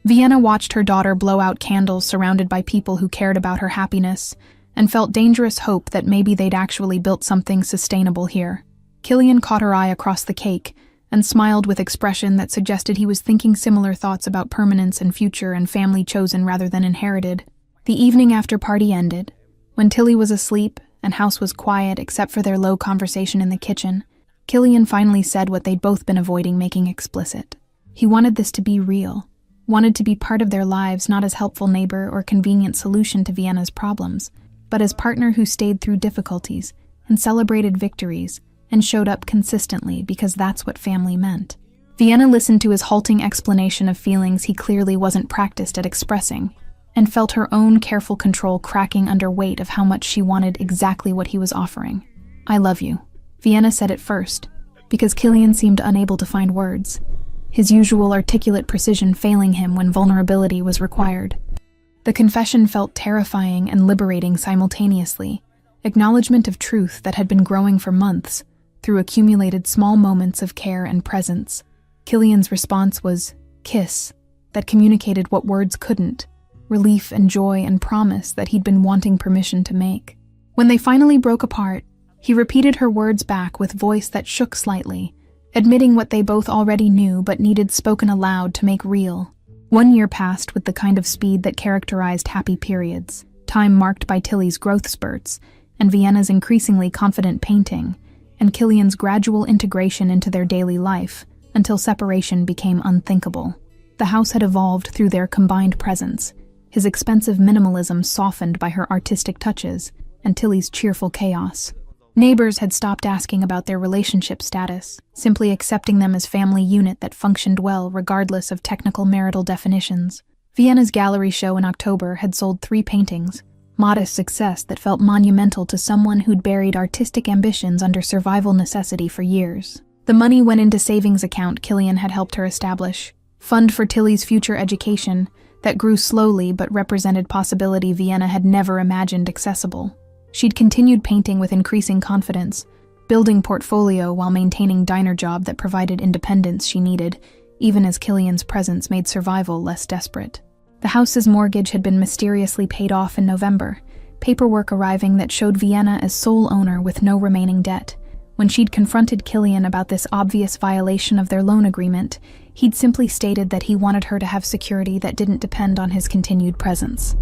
Vienna watched her daughter blow out candles surrounded by people who cared about her happiness, and felt dangerous hope that maybe they'd actually built something sustainable here. Killian caught her eye across the cake and smiled with expression that suggested he was thinking similar thoughts about permanence and future and family chosen rather than inherited. The evening after party ended. When Tilly was asleep and house was quiet except for their low conversation in the kitchen, Killian finally said what they'd both been avoiding making explicit. He wanted this to be real, wanted to be part of their lives, not as helpful neighbor or convenient solution to Vienna's problems, but as partner who stayed through difficulties and celebrated victories and showed up consistently because that's what family meant. Vienna listened to his halting explanation of feelings he clearly wasn't practiced at expressing, and felt her own careful control cracking under weight of how much she wanted exactly what he was offering. "I love you," Vienna said it first, because Killian seemed unable to find words, his usual articulate precision failing him when vulnerability was required. The confession felt terrifying and liberating simultaneously, acknowledgement of truth that had been growing for months, through accumulated small moments of care and presence. Killian's response was kiss, that communicated what words couldn't, relief and joy and promise that he'd been wanting permission to make. When they finally broke apart, he repeated her words back with voice that shook slightly, admitting what they both already knew but needed spoken aloud to make real. 1 year passed with the kind of speed that characterized happy periods, time marked by Tilly's growth spurts, and Vienna's increasingly confident painting, and Killian's gradual integration into their daily life, until separation became unthinkable. The house had evolved through their combined presence, his expensive minimalism softened by her artistic touches, and Tilly's cheerful chaos. Neighbors had stopped asking about their relationship status, simply accepting them as family unit that functioned well regardless of technical marital definitions. Vienna's gallery show in October had sold 3 paintings, modest success that felt monumental to someone who'd buried artistic ambitions under survival necessity for years. The money went into savings account Killian had helped her establish, fund for Tilly's future education that grew slowly but represented possibility Vienna had never imagined accessible. She'd continued painting with increasing confidence, building portfolio while maintaining diner job that provided independence she needed, even as Killian's presence made survival less desperate. The house's mortgage had been mysteriously paid off in November, paperwork arriving that showed Vienna as sole owner with no remaining debt. When she'd confronted Killian about this obvious violation of their loan agreement, he'd simply stated that he wanted her to have security that didn't depend on his continued presence.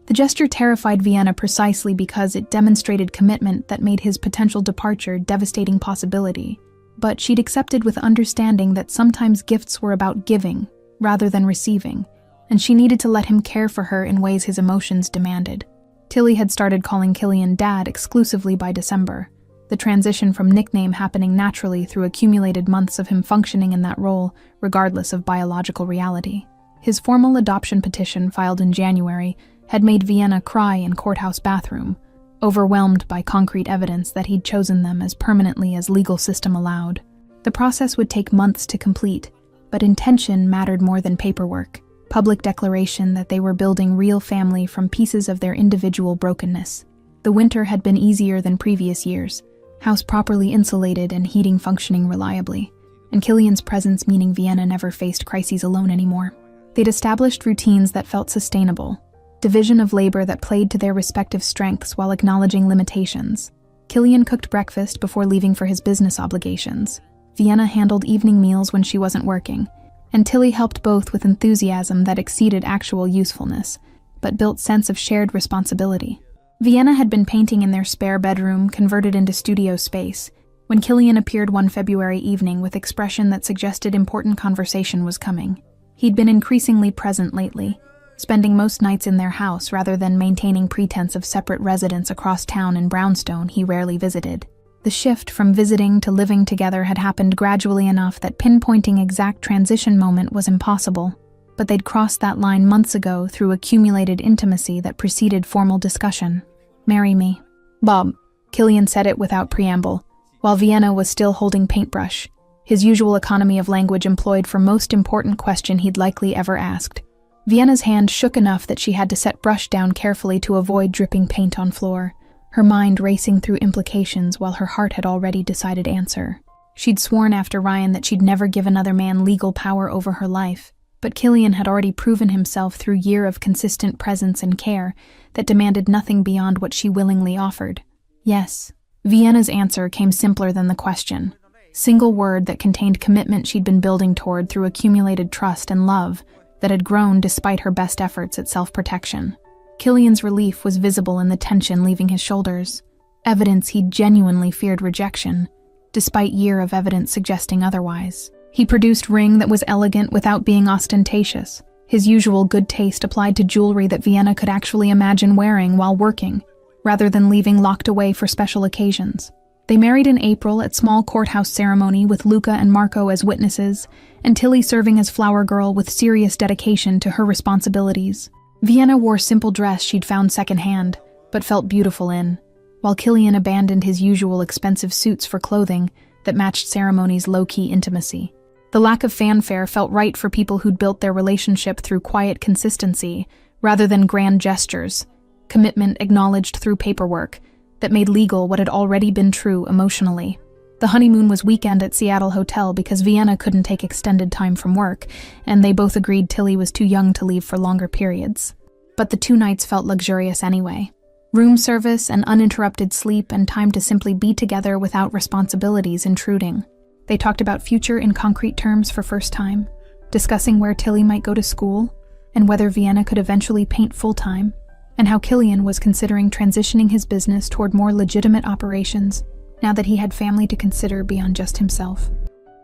The gesture terrified Vienna precisely because it demonstrated commitment that made his potential departure devastating possibility, but she'd accepted with understanding that sometimes gifts were about giving rather than receiving, and she needed to let him care for her in ways his emotions demanded. Tilly had started calling Killian Dad exclusively by December, the transition from nickname happening naturally through accumulated months of him functioning in that role, regardless of biological reality. His formal adoption petition, filed in January, had made Vienna cry in courthouse bathroom, overwhelmed by concrete evidence that he'd chosen them as permanently as legal system allowed. The process would take months to complete, but intention mattered more than paperwork. Public declaration that they were building real family from pieces of their individual brokenness. The winter had been easier than previous years, house properly insulated and heating functioning reliably, and Killian's presence meaning Vienna never faced crises alone anymore. They'd established routines that felt sustainable, division of labor that played to their respective strengths while acknowledging limitations. Killian cooked breakfast before leaving for his business obligations. Vienna handled evening meals when she wasn't working, and Tilly helped both with enthusiasm that exceeded actual usefulness, but built sense of shared responsibility. Vienna had been painting in their spare bedroom, converted into studio space, when Killian appeared one February evening with expression that suggested important conversation was coming. He'd been increasingly present lately, spending most nights in their house rather than maintaining pretense of separate residence across town in Brownstone he rarely visited. The shift from visiting to living together had happened gradually enough that pinpointing exact transition moment was impossible, but they'd crossed that line months ago through accumulated intimacy that preceded formal discussion. "Marry me." "Bob," Killian said it without preamble, while Vienna was still holding paintbrush, his usual economy of language employed for most important question he'd likely ever asked. Vienna's hand shook enough that she had to set brush down carefully to avoid dripping paint on floor, her mind racing through implications while her heart had already decided answer. She'd sworn after Ryan that she'd never give another man legal power over her life, But Killian had already proven himself through a year of consistent presence and care that demanded nothing beyond what she willingly offered. Yes. Vienna's answer came simpler than the question. Single word that contained commitment she'd been building toward through accumulated trust and love that had grown despite her best efforts at self-protection. Killian's relief was visible in the tension leaving his shoulders, evidence he'd genuinely feared rejection, despite year of evidence suggesting otherwise. He produced ring that was elegant without being ostentatious, his usual good taste applied to jewelry that Vienna could actually imagine wearing while working, rather than leaving locked away for special occasions. They married in April at small courthouse ceremony with Luca and Marco as witnesses, and Tilly serving as flower girl with serious dedication to her responsibilities. Vienna wore simple dress she'd found secondhand, but felt beautiful in, while Killian abandoned his usual expensive suits for clothing that matched ceremony's low-key intimacy. The lack of fanfare felt right for people who'd built their relationship through quiet consistency, rather than grand gestures, commitment acknowledged through paperwork, that made legal what had already been true emotionally. The honeymoon was weekend at Seattle Hotel because Vienna couldn't take extended time from work, and they both agreed Tilly was too young to leave for longer periods. But the 2 nights felt luxurious anyway. Room service and uninterrupted sleep and time to simply be together without responsibilities intruding. They talked about future in concrete terms for first time, discussing where Tilly might go to school, and whether Vienna could eventually paint full-time, and how Killian was considering transitioning his business toward more legitimate operations now that he had family to consider beyond just himself.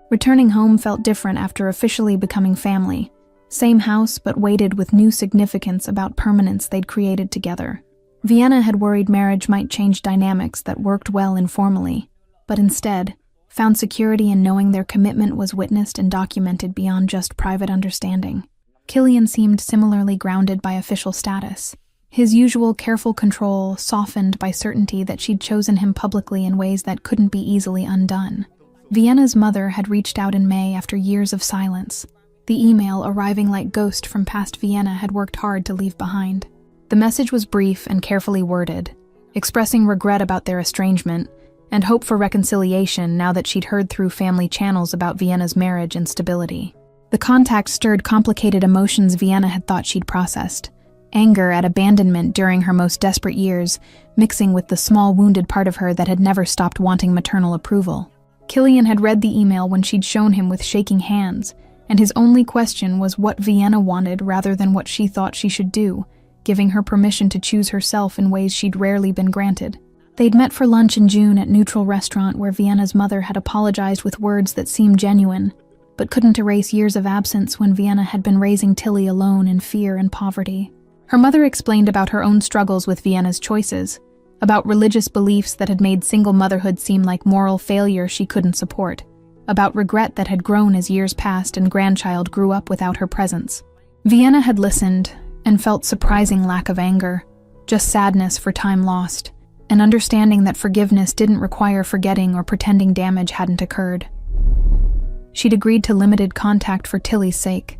Returning home felt different after officially becoming family. Same house, but weighted with new significance about permanence they'd created together. Vienna had worried marriage might change dynamics that worked well informally, but instead found security in knowing their commitment was witnessed and documented beyond just private understanding. Killian seemed similarly grounded by official status. His usual careful control softened by certainty that she'd chosen him publicly in ways that couldn't be easily undone. Vienna's mother had reached out in May after years of silence. The email, arriving like ghost from past Vienna, had worked hard to leave behind. The message was brief and carefully worded, expressing regret about their estrangement and hope for reconciliation now that she'd heard through family channels about Vienna's marriage and stability. The contact stirred complicated emotions Vienna had thought she'd processed. Anger at abandonment during her most desperate years, mixing with the small wounded part of her that had never stopped wanting maternal approval. Killian had read the email when she'd shown him with shaking hands, and his only question was what Vienna wanted rather than what she thought she should do, giving her permission to choose herself in ways she'd rarely been granted. They'd met for lunch in June at Neutral Restaurant where Vienna's mother had apologized with words that seemed genuine, but couldn't erase years of absence when Vienna had been raising Tilly alone in fear and poverty. Her mother explained about her own struggles with Vienna's choices, about religious beliefs that had made single motherhood seem like moral failure she couldn't support, about regret that had grown as years passed and grandchild grew up without her presence. Vienna had listened and felt surprising lack of anger, just sadness for time lost, and understanding that forgiveness didn't require forgetting or pretending damage hadn't occurred. She'd agreed to limited contact for Tilly's sake.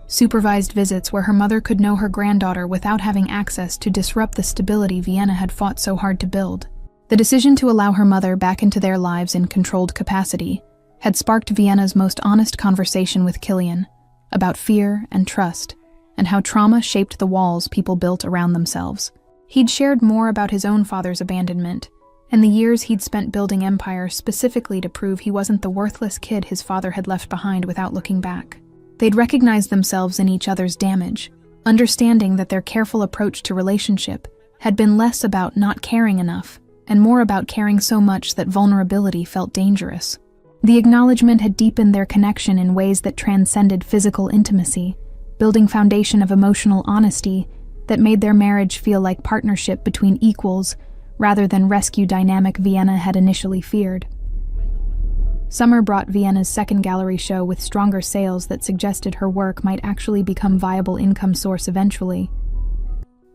Supervised visits where her mother could know her granddaughter without having access to disrupt the stability Vienna had fought so hard to build. The decision to allow her mother back into their lives in controlled capacity had sparked Vienna's most honest conversation with Killian about fear and trust, and how trauma shaped the walls people built around themselves. He'd shared more about his own father's abandonment, and the years he'd spent building empire specifically to prove he wasn't the worthless kid his father had left behind without looking back. They'd recognized themselves in each other's damage, understanding that their careful approach to relationship had been less about not caring enough and more about caring so much that vulnerability felt dangerous. The acknowledgement had deepened their connection in ways that transcended physical intimacy, building foundation of emotional honesty that made their marriage feel like partnership between equals rather than rescue dynamic Vienna had initially feared. Summer brought Vienna's second gallery show with stronger sales that suggested her work might actually become viable income source eventually.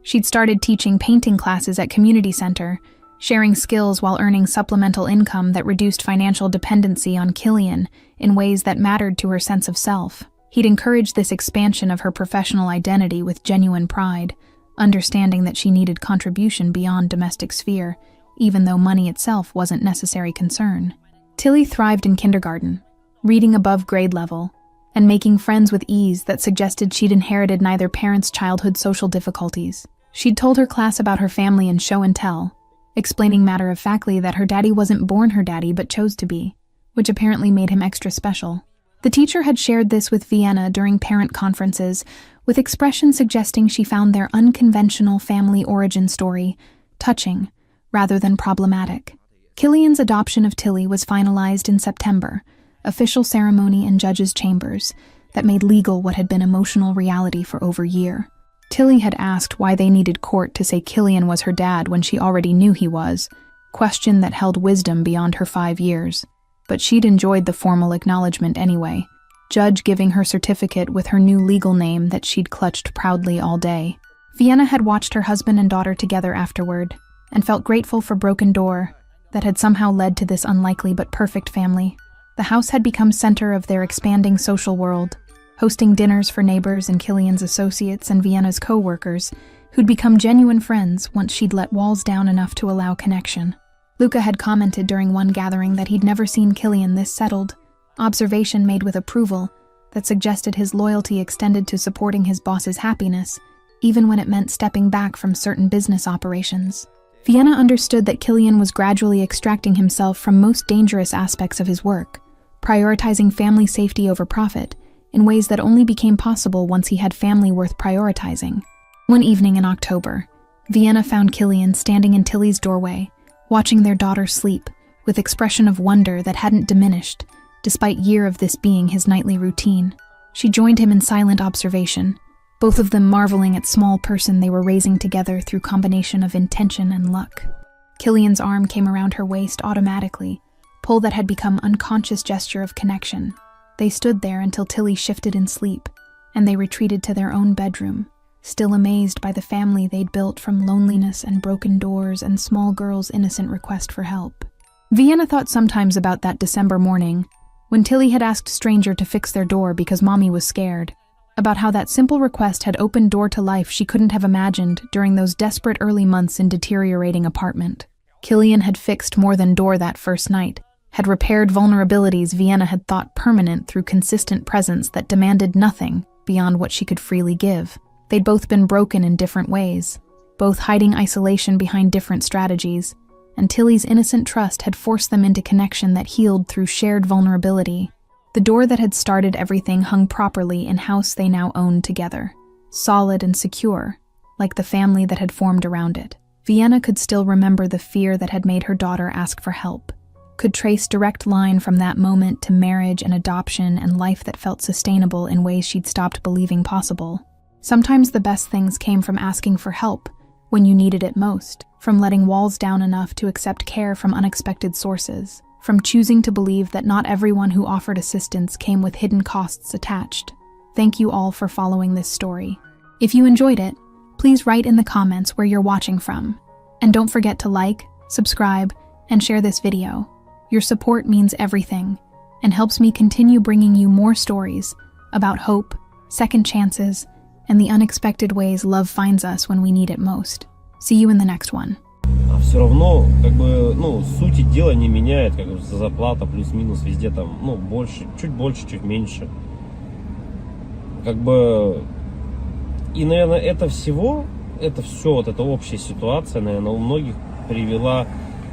She'd started teaching painting classes at community center, sharing skills while earning supplemental income that reduced financial dependency on Killian in ways that mattered to her sense of self. He'd encouraged this expansion of her professional identity with genuine pride, understanding that she needed contribution beyond domestic sphere, even though money itself wasn't necessary concern. Tilly thrived in kindergarten, reading above grade level, and making friends with ease that suggested she'd inherited neither parents' childhood social difficulties. She'd told her class about her family in show and tell, explaining matter-of-factly that her daddy wasn't born her daddy but chose to be, which apparently made him extra special. The teacher had shared this with Vienna during parent conferences, with expressions suggesting she found their unconventional family origin story touching rather than problematic. Killian's adoption of Tilly was finalized in September, official ceremony in judges' chambers that made legal what had been emotional reality for over a year. Tilly had asked why they needed court to say Killian was her dad when she already knew he was, question that held wisdom beyond her 5 years. But she'd enjoyed the formal acknowledgement anyway, judge giving her certificate with her new legal name that she'd clutched proudly all day. Vienna had watched her husband and daughter together afterward, and felt grateful for broken door that had somehow led to this unlikely but perfect family. The house had become center of their expanding social world, hosting dinners for neighbors and Killian's associates and Vienna's co-workers, who'd become genuine friends once she'd let walls down enough to allow connection. Luca had commented during one gathering that he'd never seen Killian this settled, observation made with approval that suggested his loyalty extended to supporting his boss's happiness, even when it meant stepping back from certain business operations. Vienna understood that Killian was gradually extracting himself from most dangerous aspects of his work, prioritizing family safety over profit, in ways that only became possible once he had family worth prioritizing. One evening in October, Vienna found Killian standing in Tilly's doorway, watching their daughter sleep, with expression of wonder that hadn't diminished, despite year of this being his nightly routine. She joined him in silent observation, both of them marveling at small person they were raising together through combination of intention and luck. Killian's arm came around her waist automatically, pull that had become unconscious gesture of connection. They stood there until Tilly shifted in sleep, and they retreated to their own bedroom, still amazed by the family they'd built from loneliness and broken doors and small girl's innocent request for help. Vienna thought sometimes about that December morning, when Tilly had asked stranger to fix their door because mommy was scared, about how that simple request had opened door to life she couldn't have imagined during those desperate early months in deteriorating apartment. Killian had fixed more than door that first night, had repaired vulnerabilities Vienna had thought permanent through consistent presence that demanded nothing beyond what she could freely give. They'd both been broken in different ways, both hiding isolation behind different strategies, and Tilly's innocent trust had forced them into connection that healed through shared vulnerability. The door that had started everything hung properly in house they now owned together, solid and secure, like the family that had formed around it. Vienna could still remember the fear that had made her daughter ask for help, could trace direct line from that moment to marriage and adoption and life that felt sustainable in ways she'd stopped believing possible. Sometimes the best things came from asking for help when you needed it most, from letting walls down enough to accept care from unexpected sources, from choosing to believe that not everyone who offered assistance came with hidden costs attached. Thank you all for following this story. If you enjoyed it, please write in the comments where you're watching from. And don't forget to like, subscribe, and share this video. Your support means everything and helps me continue bringing you more stories about hope, second chances, and the unexpected ways love finds us when we need it most. See you in the next one. А все равно, сути дела не меняет, зарплата плюс-минус везде там, больше, чуть меньше. И, наверное, это все, вот эта общая ситуация, наверное, у многих привела,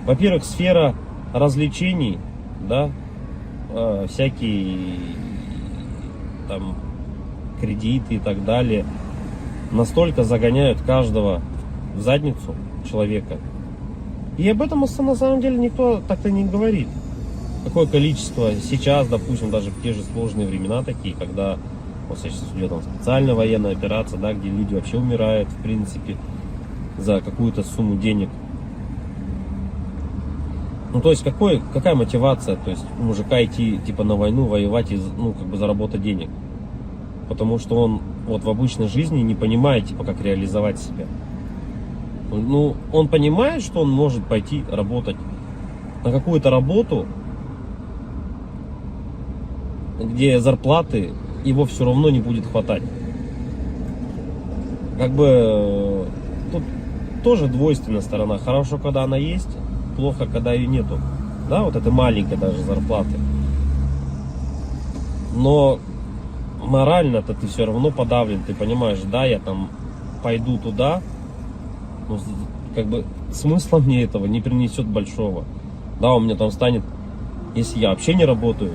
во-первых, сфера развлечений, да, всякие там кредиты и так далее, настолько загоняют каждого в задницу человека. И об этом на самом деле никто так-то не говорит. Какое количество сейчас, допустим, даже в те же сложные времена такие, когда сейчас идет там специальная военная операция, да, где люди вообще умирают, в принципе, за какую-то сумму денег. То есть какая мотивация, то есть у мужика идти типа на войну, воевать и заработать денег? Потому что он в обычной жизни не понимает, типа, как реализовать себя. Он понимает, что он может пойти работать на какую-то работу, где зарплаты его все равно не будет хватать. Тут тоже двойственная сторона. Хорошо, когда она есть, плохо, когда ее нету. Да, вот это маленькая даже зарплаты. Но морально-то ты все равно подавлен, ты понимаешь, да, я там пойду туда, но как бы смысла мне этого не принесет большого. Да, у меня там станет, если я вообще не работаю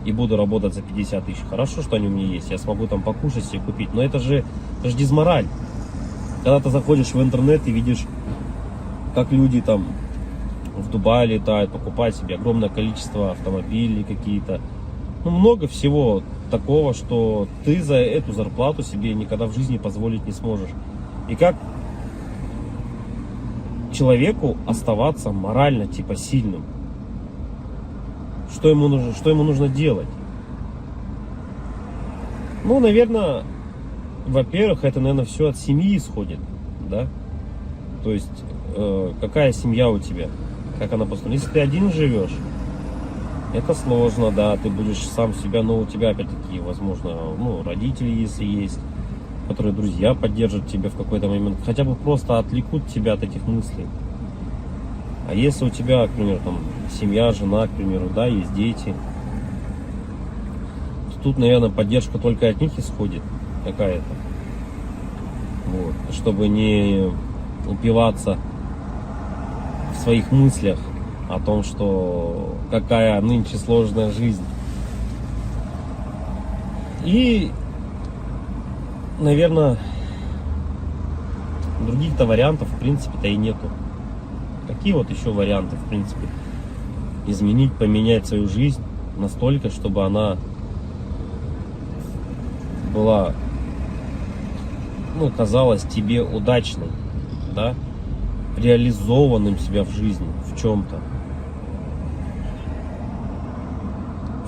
и буду работать за 50 тысяч, хорошо, что они у меня есть, я смогу там покушать себе купить, но это же дизмораль. Когда ты заходишь в интернет и видишь, как люди там в Дубае летают, покупают себе огромное количество автомобилей какие-то, ну, много всего такого, что ты за эту зарплату себе никогда в жизни позволить не сможешь. И как человеку оставаться морально типа сильным? Что ему нужно делать? Ну, наверное, во-первых, это, наверное, все от семьи исходит, да? То есть, какая семья у тебя, как она построена. Если ты один живешь, это сложно, да, ты будешь сам себя, но у тебя опять-таки, возможно, ну, родители, если есть, которые друзья поддержат тебя в какой-то момент, хотя бы просто отвлекут тебя от этих мыслей. А если у тебя, к примеру, там, семья, жена, к примеру, да, есть дети, то тут, наверное, поддержка только от них исходит какая-то. Вот. Чтобы не упиваться в своих мыслях о том, что какая нынче сложная жизнь. И, наверное, других-то вариантов, в принципе-то, и нету. Какие вот еще варианты, в принципе, изменить, поменять свою жизнь настолько, чтобы она была, ну, казалась тебе удачной, да, реализованным себя в жизни, в чем-то.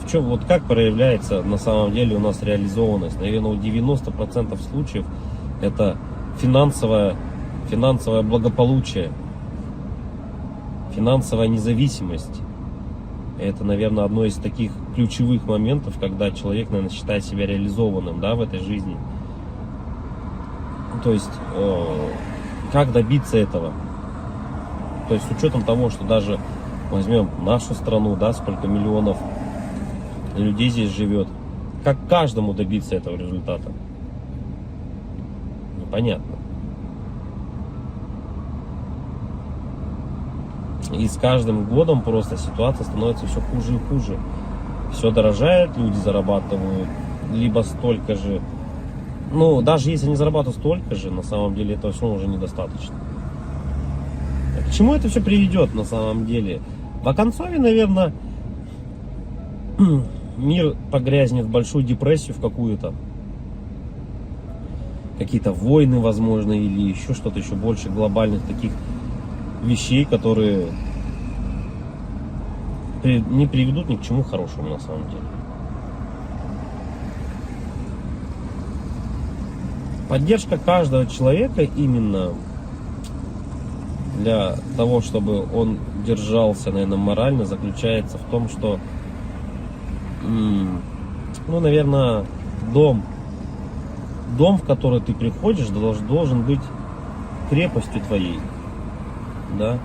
В чем, вот как проявляется на самом деле у нас реализованность? Наверное, у 90% случаев это финансовое благополучие, финансовая независимость. Это, наверное, одно из таких ключевых моментов, когда человек, наверное, считает себя реализованным, да, в этой жизни. То есть, как добиться этого? То есть, с учетом того, что даже возьмем нашу страну, да, сколько миллионов людей здесь живет, как каждому добиться этого результата? Непонятно. И с каждым годом просто ситуация становится все хуже и хуже. Все дорожает, люди зарабатывают либо столько же. Ну, даже если они зарабатывают столько же, на самом деле этого все уже недостаточно. К чему это все приведет на самом деле? В оконцове, наверное, мир погрязнет в большую депрессию в какую-то. Какие-то войны, возможно, или еще что-то еще больше глобальных таких вещей, которые не приведут ни к чему хорошему на самом деле. Поддержка каждого человека именно для того, чтобы он держался, наверное, морально, заключается в том, что, ну, наверное, дом, в который ты приходишь, должен быть крепостью твоей, да,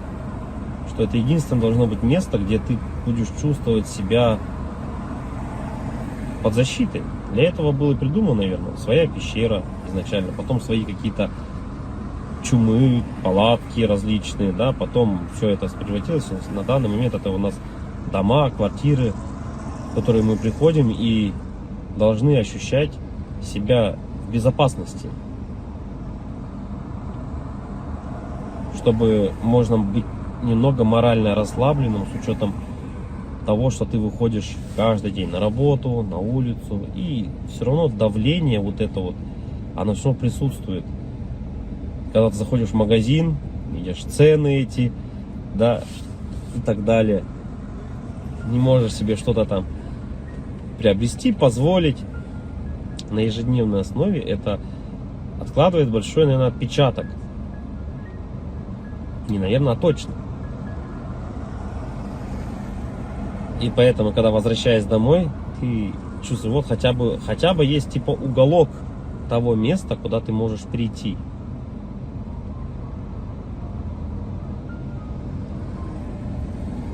что это единственное должно быть место, где ты будешь чувствовать себя под защитой. Для этого было придумано, наверное, своя пещера изначально, потом свои какие-то чумы, палатки различные, да, потом все это превратилось. На данный момент это у нас дома, квартиры, в которые мы приходим и должны ощущать себя в безопасности, чтобы можно быть немного морально расслабленным с учетом того, что ты выходишь каждый день на работу, на улицу, и все равно давление вот это вот, оно все равно присутствует. Когда ты заходишь в магазин, видишь цены эти, да, и так далее, не можешь себе что-то там приобрести, позволить на ежедневной основе, это откладывает большой, наверное, отпечаток. Не, наверное, а точно. И поэтому, когда возвращаясь домой, ты чувствуешь, вот хотя бы есть типа уголок того места, куда ты можешь прийти.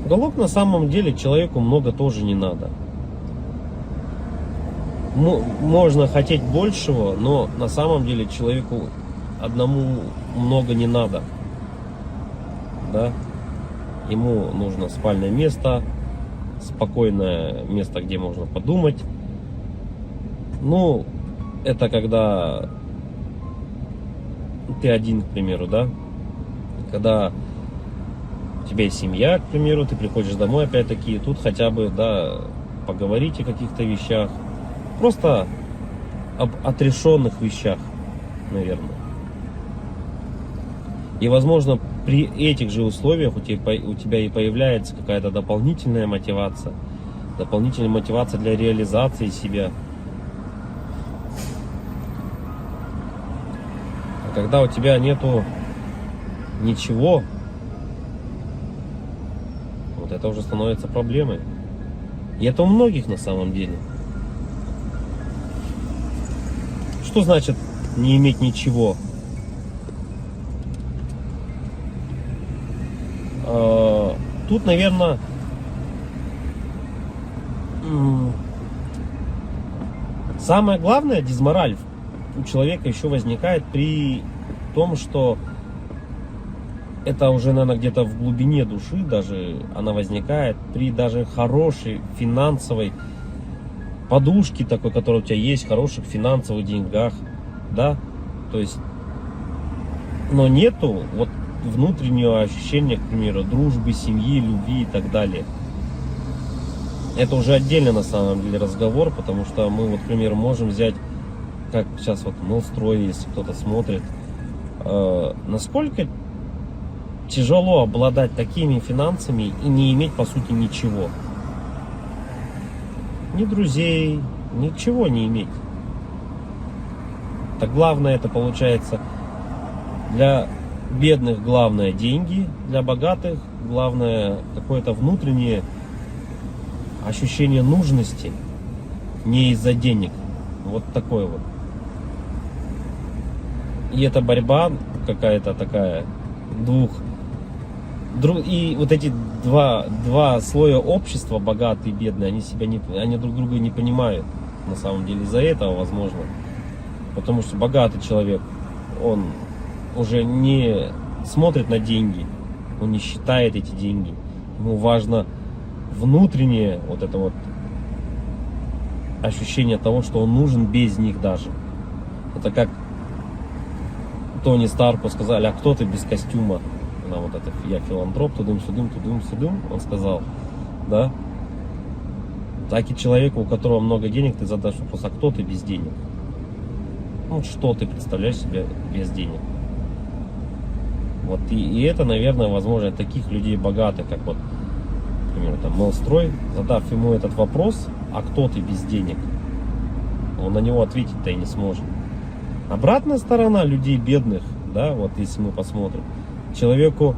Уголок на самом деле человеку много тоже не надо. можно хотеть большего, но на самом деле человеку одному много не надо. Да? Ему нужно спальное место, спокойное место, где можно подумать. Ну, это когда ты один, к примеру, да? Когда у тебя есть семья, к примеру, ты приходишь домой, опять-таки, тут хотя бы, да, поговорить о каких-то вещах. Просто об отрешенных вещах, наверное. И, возможно, при этих же условиях у тебя и появляется какая-то дополнительная мотивация для реализации себя. А когда у тебя нету ничего, вот это уже становится проблемой. И это у многих на самом деле. Что значит не иметь ничего? Тут, наверное, самое главное, дизмораль у человека еще возникает при том, что это уже, наверное, где-то в глубине души даже она возникает при даже хорошей финансовой подушке такой, которая у тебя есть, хороших финансовых деньгах, да, то есть, но нету вот внутреннего ощущения, к примеру, дружбы, семьи, любви и так далее. Это уже отдельно на самом деле разговор, потому что мы, вот, к примеру, можем взять, как сейчас вот Мелстрой, если кто-то смотрит, насколько тяжело обладать такими финансами и не иметь, по сути, ничего. Ни друзей, ничего не иметь. Так главное это получается для бедных главное деньги, для богатых главное какое-то внутреннее ощущение нужности, не из-за денег. Вот такое вот. И эта борьба какая-то такая и вот эти два слоя общества, богатые и бедные, они друг друга не понимают. На самом деле из-за этого, возможно. Потому что богатый человек, он уже не смотрит на деньги, он не считает эти деньги. Ему важно внутреннее вот это вот ощущение того, что он нужен без них даже. Это как Тони Старку сказали: а кто ты без костюма? На вот это я филантроп, тудым-сюдым, он сказал, да? Так и человеку, у которого много денег, ты задашь вопрос: а кто ты без денег? Ну, что ты представляешь себе без денег? Вот и это, наверное, возможно, таких людей богатых, как вот, например, там Мелстрой, задав ему этот вопрос: а кто ты без денег? Он на него ответить-то и не сможет. Обратная сторона людей бедных, да, вот если мы посмотрим, человеку